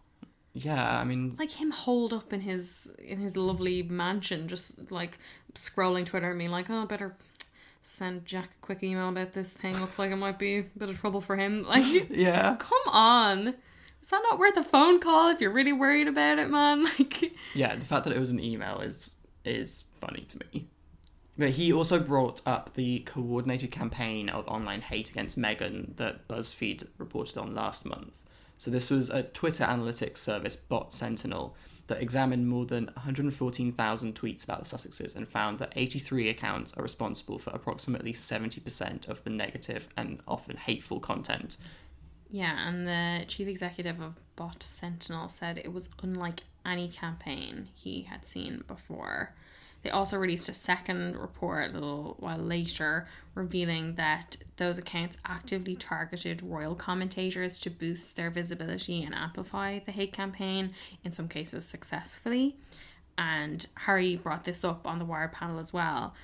Yeah, I mean... Like him holed up in his lovely mansion, just, like, scrolling Twitter and being like, oh, I better send Jack a quick email about this thing. Looks like it might be a bit of trouble for him. Like, yeah. Come on. Is that not worth a phone call if you're really worried about it, man? Like, yeah, the fact that it was an email is funny to me. But he also brought up the coordinated campaign of online hate against Meghan that BuzzFeed reported on last month. So this was a Twitter analytics service, Bot Sentinel, that examined more than 114,000 tweets about the Sussexes and found that 83 accounts are responsible for approximately 70% of the negative and often hateful content. Yeah, and the chief executive of Bot Sentinel said it was unlike any campaign he had seen before. They also released a second report a little while later, revealing that those accounts actively targeted royal commentators to boost their visibility and amplify the hate campaign, in some cases successfully. And Harry brought this up on the Wired panel as well.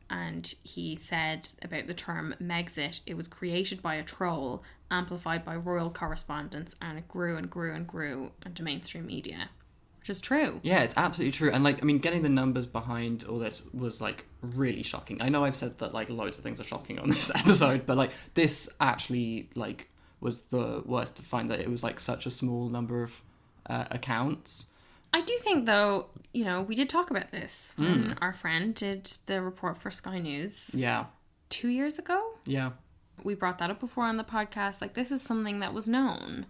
And he said about the term Megxit, it was created by a troll, amplified by royal correspondence, and it grew and grew and grew into mainstream media. Which is true. Yeah, it's absolutely true. And, like, I mean, getting the numbers behind all this was, like, really shocking. I know I've said that, like, loads of things are shocking on this episode, but, like, this actually, like, was the worst to find that it was, like, such a small number of accounts. I do think, though, you know, we did talk about this when our friend did the report for Sky News. Yeah. 2 years ago? Yeah. We brought that up before on the podcast. Like, this is something that was known.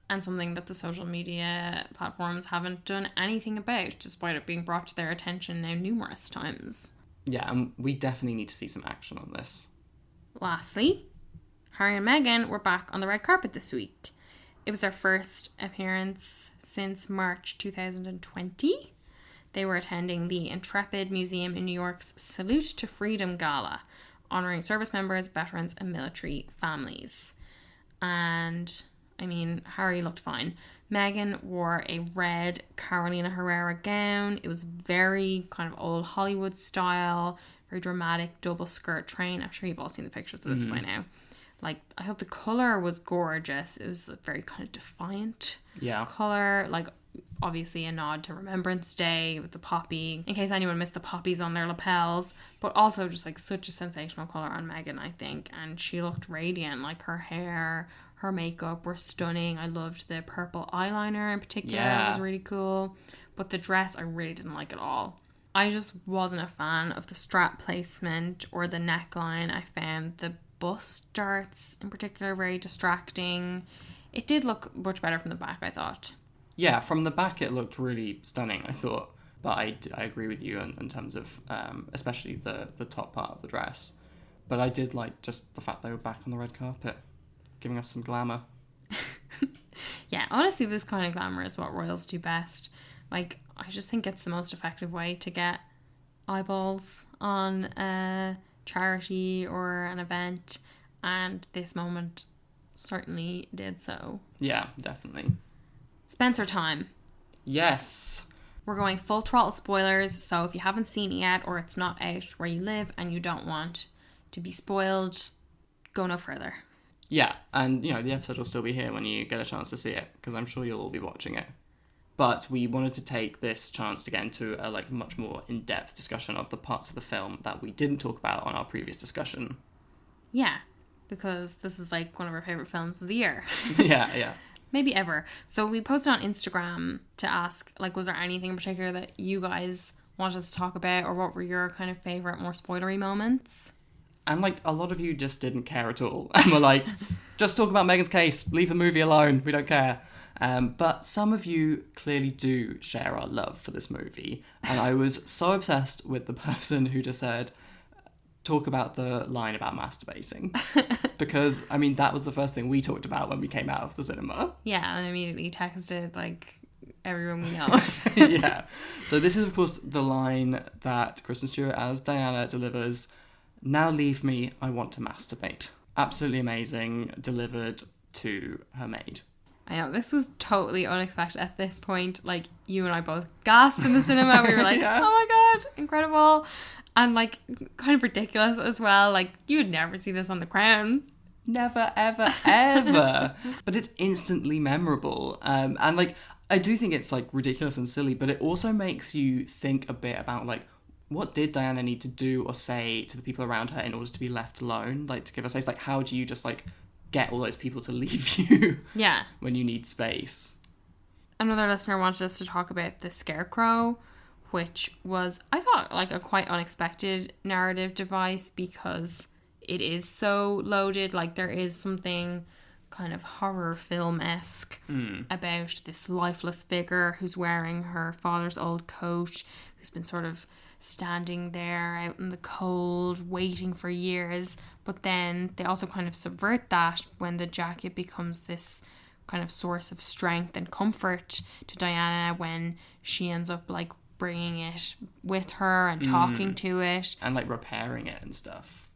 And something that the social media platforms haven't done anything about, despite it being brought to their attention now numerous times. Yeah, and we definitely need to see some action on this. Lastly, Harry and Meghan were back on the red carpet this week. It was their first appearance since March 2020. They were attending the Intrepid Museum in New York's Salute to Freedom Gala, honouring service members, veterans and military families. And I mean, Harry looked fine. Meghan wore a red Carolina Herrera gown. It was very kind of old Hollywood style, very dramatic double skirt train. I'm sure you've all seen the pictures of this by now. Like, I thought the colour was gorgeous. It was a very kind of defiant colour. Like, obviously a nod to Remembrance Day with the poppy, in case anyone missed the poppies on their lapels. But also just like such a sensational colour on Meghan, I think. And she looked radiant. Like, her hair, her makeup were stunning. I loved the purple eyeliner in particular. It was really cool. But the dress, I really didn't like at all. I just wasn't a fan of the strap placement or the neckline. I found the bust darts in particular very distracting. It did look much better from the back, I thought. Yeah, from the back it looked really stunning, I thought. But I agree with you in terms of especially the top part of the dress. But I did like just the fact they were back on the red carpet, giving us some glamour. Yeah, honestly, this kind of glamour is what royals do best. Like, I just think it's the most effective way to get eyeballs on a charity or an event, and this moment certainly did so. Yeah, definitely. Spencer time. Yes. We're going full throttle spoilers, so if you haven't seen it yet or it's not out where you live and you don't want to be spoiled, go no further. Yeah, and, you know, the episode will still be here when you get a chance to see it, because I'm sure you'll all be watching it. But we wanted to take this chance to get into a much more in-depth discussion of the parts of the film that we didn't talk about on our previous discussion. Yeah, because this is like one of our favourite films of the year. Yeah. Maybe ever. So we posted on Instagram to ask, like, was there anything in particular that you guys wanted us to talk about, or what were your kind of favourite, more spoilery moments? And, like, a lot of you just didn't care at all. And were like, just talk about Meghan's case. Leave the movie alone. We don't care. But some of you clearly do share our love for this movie. And I was so obsessed with the person who just said, talk about the line about masturbating. Because, I mean, that was the first thing we talked about when we came out of the cinema. Yeah, and immediately texted, like, everyone we know. Yeah. So this is, of course, the line that Kristen Stewart as Diana delivers. Now leave me, I want to masturbate. Absolutely amazing, delivered to her maid. I know, this was totally unexpected at this point. Like, you and I both gasped in the cinema. We were like, yeah. Oh my god, incredible. And, like, kind of ridiculous as well. Like, you would never see this on The Crown. Never, ever, ever. But it's instantly memorable. And, like, I do think it's, like, ridiculous and silly, but it also makes you think a bit about, like, what did Diana need to do or say to the people around her in order to be left alone? Like, to give her space? Like, how do you just, like, get all those people to leave you when you need space? Another listener wanted us to talk about the Scarecrow, which was, I thought, like a quite unexpected narrative device because it is so loaded. Like there is something kind of horror film-esque about this lifeless figure who's wearing her father's old coat, who's been sort of standing there out in the cold, waiting for years. But then they also kind of subvert that when the jacket becomes this kind of source of strength and comfort to Diana when she ends up like bringing it with her and talking to it. And like repairing it and stuff.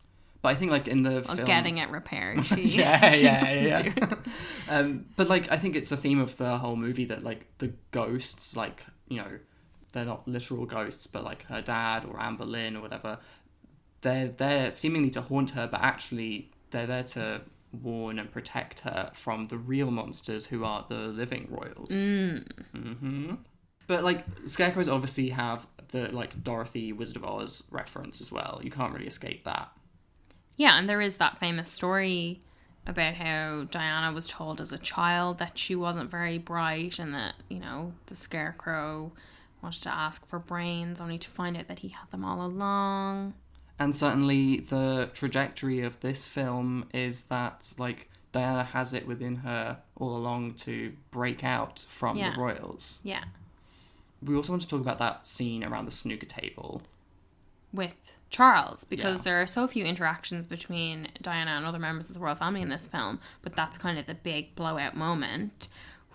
But I think like in the film... Getting it repaired. She, yeah. But like I think it's a theme of the whole movie that like the ghosts, like, you know, they're not literal ghosts, but like her dad or Amber Lynn or whatever, they're there seemingly to haunt her, but actually they're there to warn and protect her from the real monsters who are the living royals. But like Scarecrows obviously have the like Dorothy Wizard of Oz reference as well. You can't really escape that. Yeah, and there is that famous story about how Diana was told as a child that she wasn't very bright and that, you know, the Scarecrow wanted to ask for brains only to find out that he had them all along. And certainly the trajectory of this film is that, like, Diana has it within her all along to break out from the royals. Yeah. We also want to talk about that scene around the snooker table. With Charles, because there are so few interactions between Diana and other members of the royal family in this film, but that's kind of the big blowout moment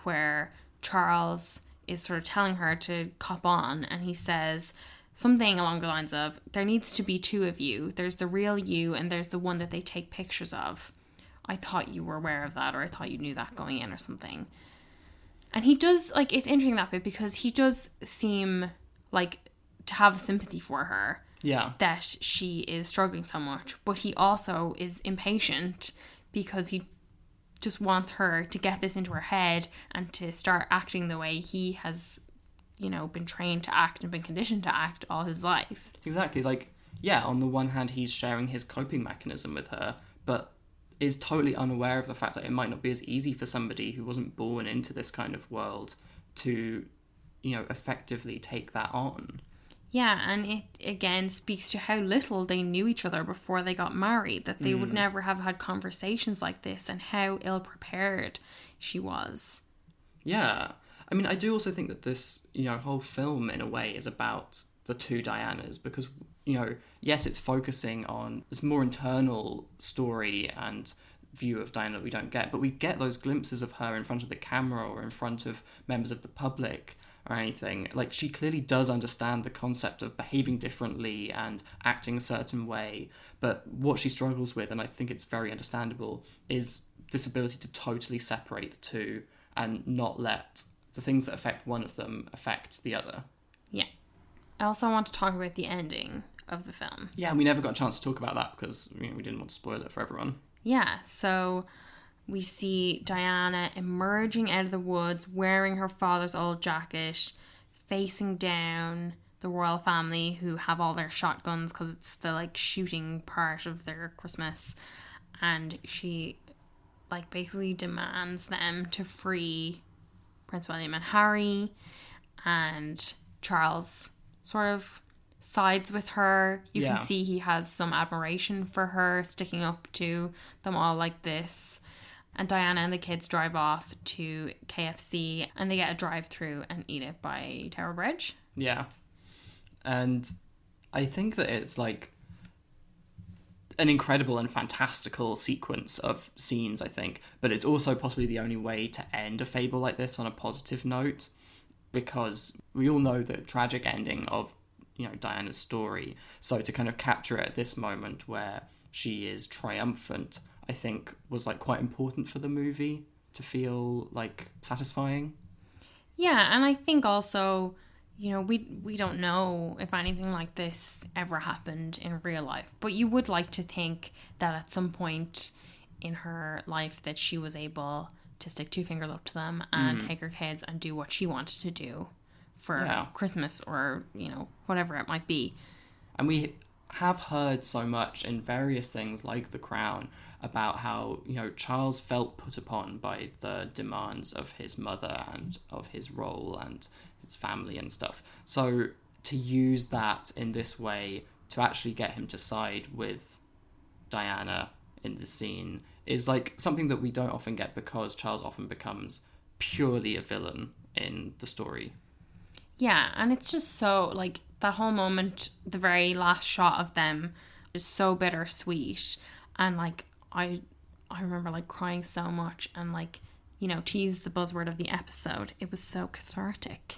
where Charles is sort of telling her to cop on, and he says something along the lines of, there needs to be two of you. There's the real you and there's the one that they take pictures of. I thought you were aware of that, or I thought you knew that going in or something. And he does, like, it's interesting that bit because he does seem like to have sympathy for her. Yeah. That she is struggling so much, but he also is impatient because he just wants her to get this into her head and to start acting the way he has, you know, been trained to act and been conditioned to act all his life. Exactly. Like, yeah, on the one hand, he's sharing his coping mechanism with her, but is totally unaware of the fact that it might not be as easy for somebody who wasn't born into this kind of world to, you know, effectively take that on. Yeah, and it again speaks to how little they knew each other before they got married, that they would never have had conversations like this, and how ill-prepared she was. Yeah. I mean, I do also think that this, you know, whole film, in a way, is about the two Dianas, because, you know, yes, it's focusing on this more internal story and view of Diana that we don't get, but we get those glimpses of her in front of the camera or in front of members of the public or anything. Like, she clearly does understand the concept of behaving differently and acting a certain way, but what she struggles with, and I think it's very understandable, is this ability to totally separate the two and not let the things that affect one of them affect the other. Yeah. I also want to talk about the ending of the film. Yeah, we never got a chance to talk about that because, you know, we didn't want to spoil it for everyone. Yeah, so we see Diana emerging out of the woods, wearing her father's old jacket, facing down the royal family who have all their shotguns because it's the, like, shooting part of their Christmas. And she, like, basically demands them to free Prince William and Harry. And Charles sort of sides with her. You can see he has some admiration for her, sticking up to them all like this. And Diana and the kids drive off to KFC and they get a drive-through and eat it by Tower Bridge. Yeah. And I think that it's like an incredible and fantastical sequence of scenes, I think. But it's also possibly the only way to end a fable like this on a positive note, because we all know the tragic ending of, you know, Diana's story. So to kind of capture it at this moment where she is triumphant, I think was like quite important for the movie to feel like satisfying. Yeah, and I think also, you know, we don't know if anything like this ever happened in real life, but you would like to think that at some point in her life that she was able to stick two fingers up to them and take her kids and do what she wanted to do for Christmas or, you know, whatever it might be. And we have heard so much in various things like The Crown about how, you know, Charles felt put upon by the demands of his mother and of his role and his family and stuff. So to use that in this way to actually get him to side with Diana in the scene is like something that we don't often get, because Charles often becomes purely a villain in the story. Yeah, and it's just so, like, that whole moment, the very last shot of them is so bittersweet. And, like, I remember, like, crying so much. And, like, you know, to use the buzzword of the episode, it was so cathartic.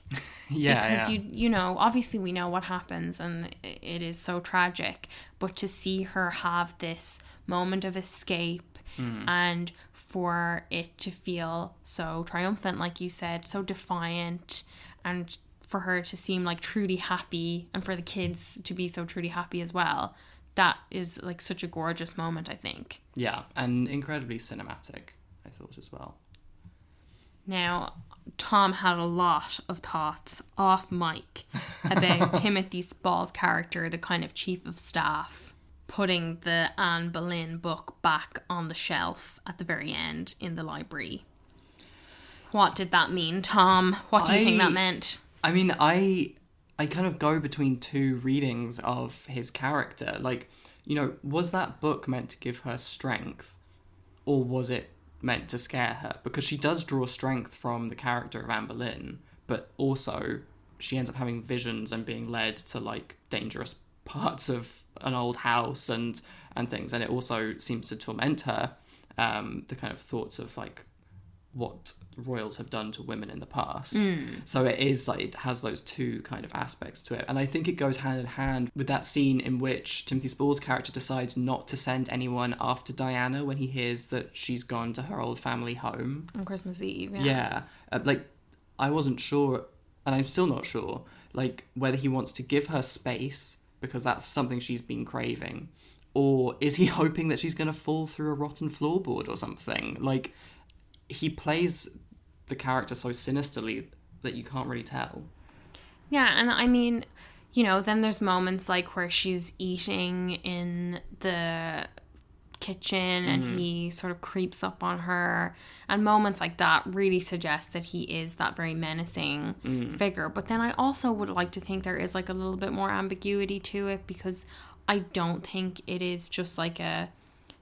Because, you know, obviously we know what happens and it is so tragic. But to see her have this moment of escape and for it to feel so triumphant, like you said, so defiant, and for her to seem like truly happy, and for the kids to be so truly happy as well, that is like such a gorgeous moment, I think. Yeah, and incredibly cinematic, I thought as well. Now, Tom had a lot of thoughts off mic about Timothy Spall's character, the kind of chief of staff, putting the Anne Boleyn book back on the shelf at the very end in the library. What did that mean, Tom? What do you think that meant? I mean, I kind of go between two readings of his character. Like, you know, was that book meant to give her strength, or was it meant to scare her? Because she does draw strength from the character of Anne Boleyn, but also she ends up having visions and being led to, like, dangerous parts of an old house and things, and it also seems to torment her, the kind of thoughts of, like, what royals have done to women in the past. So it is like, it has those two kind of aspects to it, and I think it goes hand in hand with that scene in which Timothy Spall's character decides not to send anyone after Diana when he hears that she's gone to her old family home on Christmas Eve. Like, I wasn't sure, and I'm still not sure, like, whether he wants to give her space because that's something she's been craving, or is he hoping that she's going to fall through a rotten floorboard or something. Like, he plays the character so sinisterly that you can't really tell. Yeah, and I mean, you know, then there's moments like where she's eating in the kitchen and he sort of creeps up on her, and moments like that really suggest that he is that very menacing figure. But then I also would like to think there is like a little bit more ambiguity to it, because I don't think it is just like a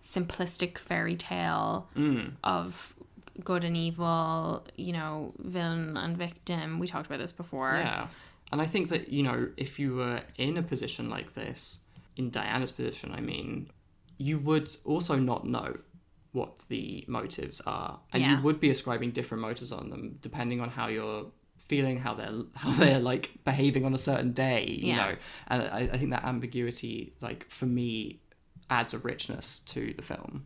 simplistic fairy tale of good and evil, you know, villain and victim. We talked about this before. Yeah. And I think that, you know, if you were in a position like this, in Diana's position, I mean, you would also not know what the motives are. And you would be ascribing different motives on them, depending on how you're feeling, how they're like behaving on a certain day, you know. And I think that ambiguity, like, for me, adds a richness to the film.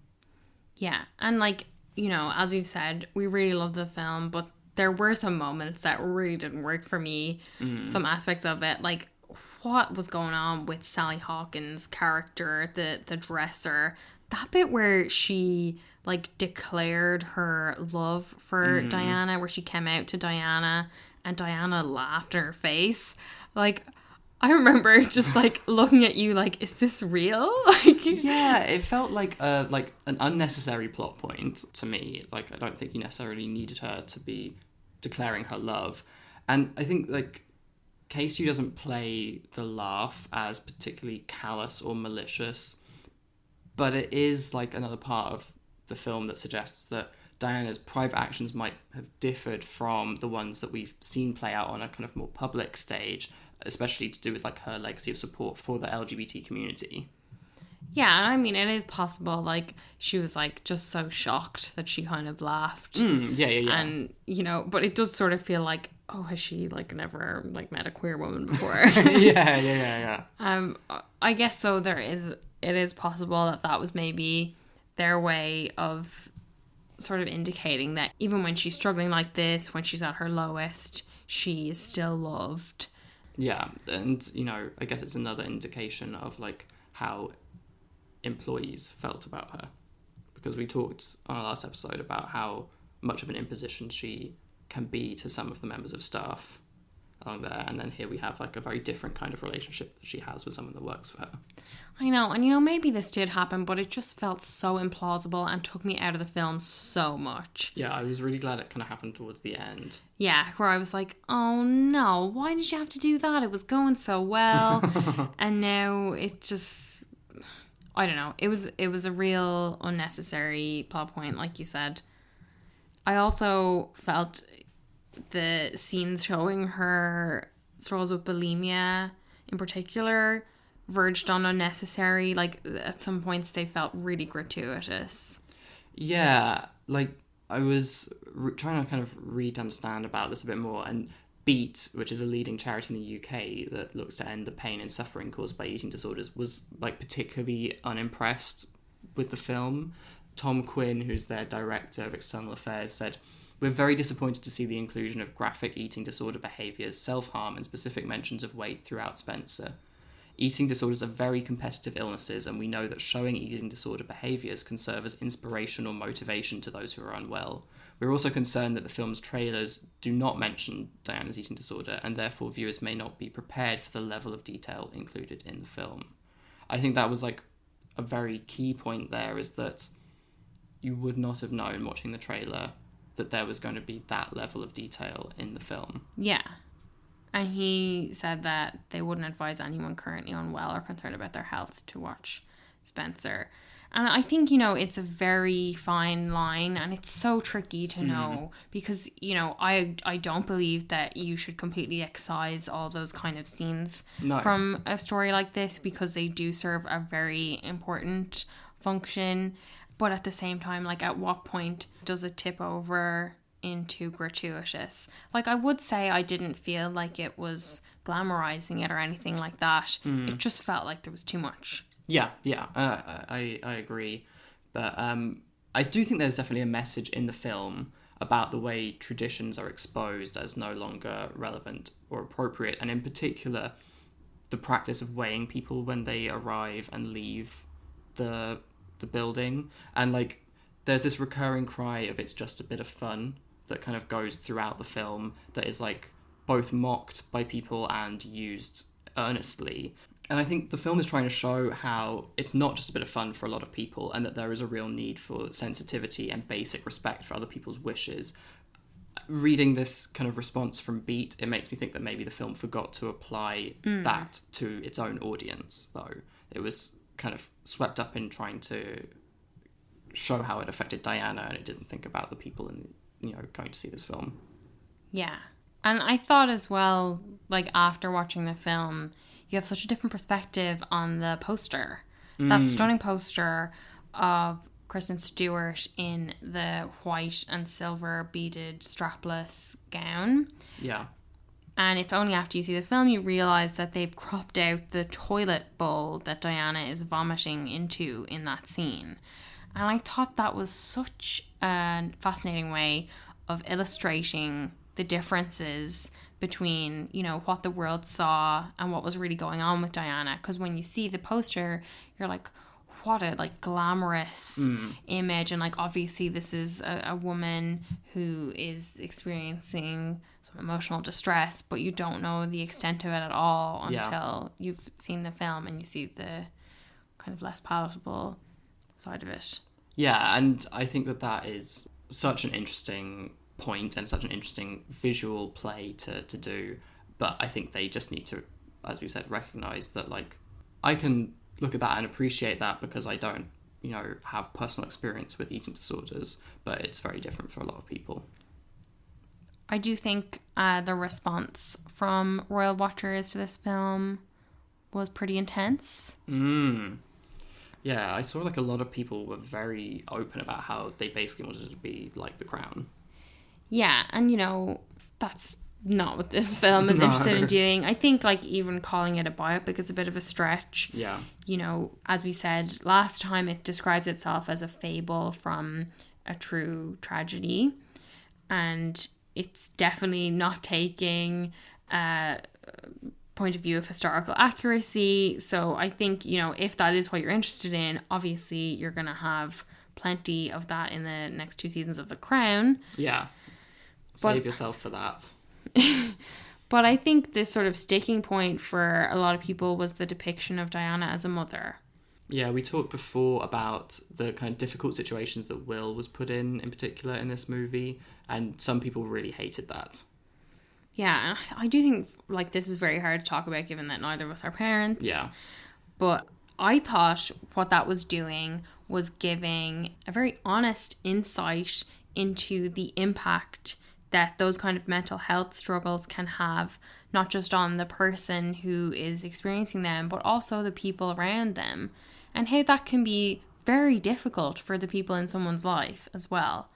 Yeah. And like, you know, as we've said, we really love the film, but there were some moments that really didn't work for me. Some aspects of it, like what was going on with Sally Hawkins' character, the dresser, that bit where she like declared her love for Diana, where she came out to Diana and Diana laughed in her face. Like, I remember just like looking at you like, is this real? Like, yeah, it felt like an unnecessary plot point to me. Like, I don't think you necessarily needed her to be declaring her love. And I think like Casey doesn't play the laugh as particularly callous or malicious, but it is like another part of the film that suggests that Diana's private actions might have differed from the ones that we've seen play out on a kind of more public stage, especially to do with like her legacy of support for the LGBT community. Yeah, I mean, it is possible, like, she was, like, just so shocked that she kind of laughed. Yeah. And, you know, but it does sort of feel like, oh, has she, like, never, like, met a queer woman before? Yeah. I guess, so it is possible that was maybe their way of sort of indicating that even when she's struggling like this, when she's at her lowest, she is still loved. Yeah, and, you know, I guess it's another indication of, like, how employees felt about her, because we talked on our last episode about how much of an imposition she can be to some of the members of staff, along there, and then here we have like a very different kind of relationship that she has with someone that works for her. I know, and maybe this did happen, but it just felt so implausible and took me out of the film so much. Yeah, I was really glad it kind of happened towards the end. Yeah, where I was like, oh no, why did you have to do that? It was going so well. And now it just, I don't know. It was a real unnecessary plot point, like you said. I also felt the scenes showing her struggles with bulimia in particular verged on unnecessary. Like, at some points they felt really gratuitous. Yeah, like I was trying to kind of read to understand about this a bit more, and Beat, which is a leading charity in the UK that looks to end the pain and suffering caused by eating disorders, was like particularly unimpressed with the film. Tom Quinn, who's their director of external affairs, said, "We're very disappointed to see the inclusion of graphic eating disorder behaviours, self-harm and specific mentions of weight throughout Spencer. Eating disorders are very competitive illnesses, and we know that showing eating disorder behaviours can serve as inspiration or motivation to those who are unwell. We're also concerned that the film's trailers do not mention Diana's eating disorder, and therefore viewers may not be prepared for the level of detail included in the film." I think that was like a very key point there, is that you would not have known watching the trailer that there was going to be that level of detail in the film. Yeah. And he said that they wouldn't advise anyone currently unwell or concerned about their health to watch Spencer. And I think, it's a very fine line, and it's so tricky to know because, I don't believe that you should completely excise all those kind of scenes from a story like this, because they do serve a very important function. But at the same time, like, at what point does it tip over into gratuitous? Like, I would say I didn't feel like it was glamorizing it or anything like that. It just felt like there was too much. Yeah, I agree. But I do think there's definitely a message in the film about the way traditions are exposed as no longer relevant or appropriate, and in particular, the practice of weighing people when they arrive and leave the building. And like, there's this recurring cry of "it's just a bit of fun" that kind of goes throughout the film, that is like both mocked by people and used earnestly. And I think the film is trying to show how it's not just a bit of fun for a lot of people, and that there is a real need for sensitivity and basic respect for other people's wishes. Reading this kind of response from Beat, it makes me think that maybe the film forgot to apply that to its own audience, though. It was kind of swept up in trying to show how it affected Diana, and it didn't think about the people going to see this film. Yeah. And I thought as well, like, after watching the film, you have such a different perspective on the poster. That stunning poster of Kristen Stewart in the white and silver beaded strapless gown. Yeah. And it's only after you see the film you realise that they've cropped out the toilet bowl that Diana is vomiting into in that scene. And I thought that was such a fascinating way of illustrating the differences between, what the world saw and what was really going on with Diana. Because when you see the poster, you're like, what a like glamorous image. And like, obviously this is a woman who is experiencing some emotional distress, but you don't know the extent of it at all until you've seen the film and you see the kind of less palatable side of it. Yeah, and I think that is such an interesting point and such an interesting visual play to do. But I think they just need to, as we said, recognise that, like, I can look at that and appreciate that because I don't, have personal experience with eating disorders, but it's very different for a lot of people. I do think the response from royal watchers to this film was pretty intense. Yeah, I saw like a lot of people were very open about how they basically wanted it to be like The Crown. Yeah, and that's not what this film is interested in doing. I think like even calling it a biopic is a bit of a stretch. Yeah. As we said last time, it describes itself as a fable from a true tragedy. And it's definitely not taking a point of view of historical accuracy. So I think, if that is what you're interested in, obviously you're going to have plenty of that in the next 2 seasons of The Crown. Yeah. Save yourself for that. But I think the sort of sticking point for a lot of people was the depiction of Diana as a mother. Yeah, we talked before about the kind of difficult situations that Will was put in particular in this movie, and some people really hated that. Yeah, and I do think, like, this is very hard to talk about given that neither of us are parents. Yeah. But I thought what that was doing was giving a very honest insight into the impact that those kind of mental health struggles can have, not just on the person who is experiencing them, but also the people around them, and how that can be very difficult for the people in someone's life as well.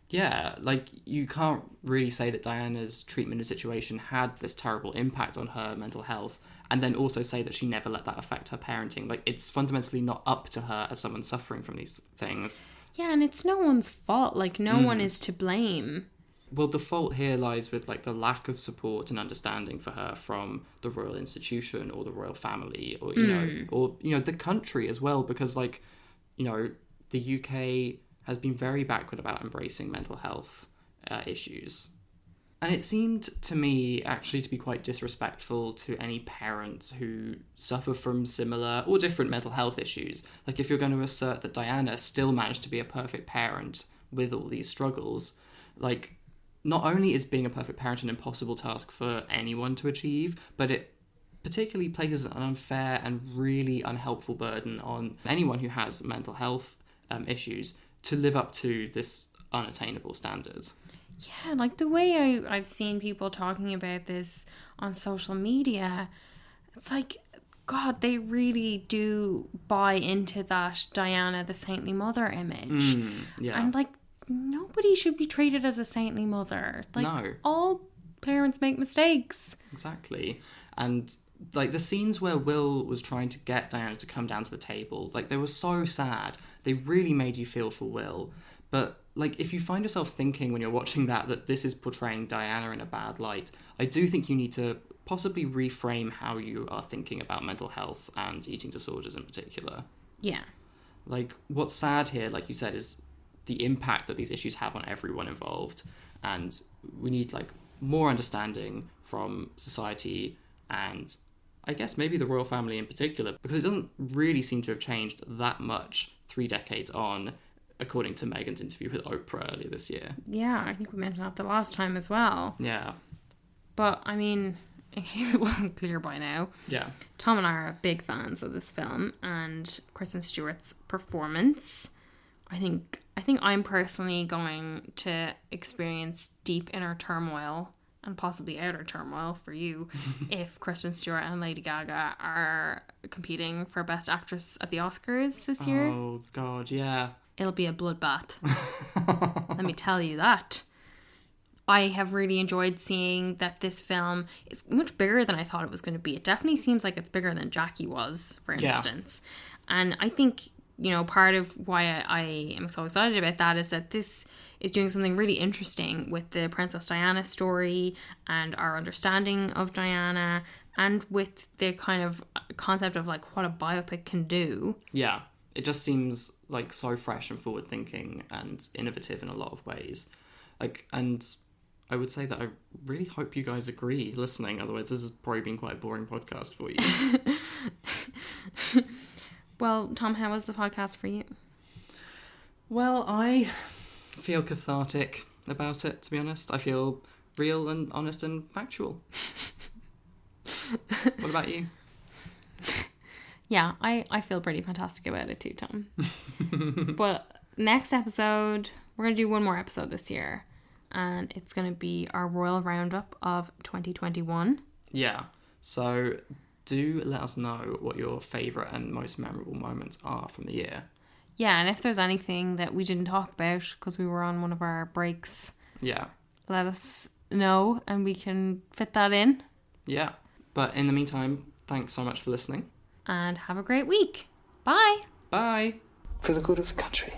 Yeah, like, you can't really say that Diana's treatment and situation had this terrible impact on her mental health, and then also say that she never let that affect her parenting. Like, it's fundamentally not up to her as someone suffering from these things. Yeah, and it's no one's fault. Like, no one is to blame. Well, the fault here lies with, like, the lack of support and understanding for her from the royal institution or the royal family, or, you know, the country as well, because, like, you know, the UK has been very backward about embracing mental health issues. And it seemed to me actually to be quite disrespectful to any parents who suffer from similar or different mental health issues. Like, if you're going to assert that Diana still managed to be a perfect parent with all these struggles, like, not only is being a perfect parent an impossible task for anyone to achieve, but it particularly places an unfair and really unhelpful burden on anyone who has mental health issues to live up to this unattainable standard. Yeah, like the way I've seen people talking about this on social media, it's like, God, they really do buy into that Diana, the saintly mother image. Yeah. And, like, nobody should be treated as a saintly mother. Like, No. all parents make mistakes. Exactly. And, like, the scenes where Will was trying to get Diana to come down to the table, like, they were so sad. They really made you feel for Will. But, like, if you find yourself thinking when you're watching that this is portraying Diana in a bad light, I do think you need to possibly reframe how you are thinking about mental health and eating disorders in particular. Yeah. Like, what's sad here, like you said, is the impact that these issues have on everyone involved. And we need, like, more understanding from society and I guess maybe the royal family in particular, because it doesn't really seem to have changed that much 3 decades on, according to Meghan's interview with Oprah earlier this year. Yeah, I think we mentioned that the last time as well. Yeah. But, I mean, in case it wasn't clear by now, Yeah. Tom and I are big fans of this film and Kristen Stewart's performance. I think I'm personally going to experience deep inner turmoil and possibly outer turmoil for you if Kristen Stewart and Lady Gaga are competing for Best Actress at the Oscars this year. Oh, God, yeah. It'll be a bloodbath. Let me tell you that. I have really enjoyed seeing that this film is much bigger than I thought it was going to be. It definitely seems like it's bigger than Jackie was, for instance. Yeah. And I think, you know, part of why I am so excited about that is that this is doing something really interesting with the Princess Diana story and our understanding of Diana, and with the kind of concept of, like, what a biopic can do. Yeah. It just seems, like, so fresh and forward-thinking and innovative in a lot of ways. Like, and I would say that I really hope you guys agree listening, otherwise this has probably been quite a boring podcast for you. Well, Tom, how was the podcast for you? Well, I feel cathartic about it, to be honest. I feel real and honest and factual. What about you? Yeah, I feel pretty fantastic about it too, Tom. But next episode, we're going to do one more episode this year. And it's going to be our Royal Roundup of 2021. Yeah. So do let us know what your favourite and most memorable moments are from the year. Yeah, and if there's anything that we didn't talk about because we were on one of our breaks, yeah, let us know and we can fit that in. Yeah. But in the meantime, thanks so much for listening. And have a great week. Bye. Bye. For the good of the country.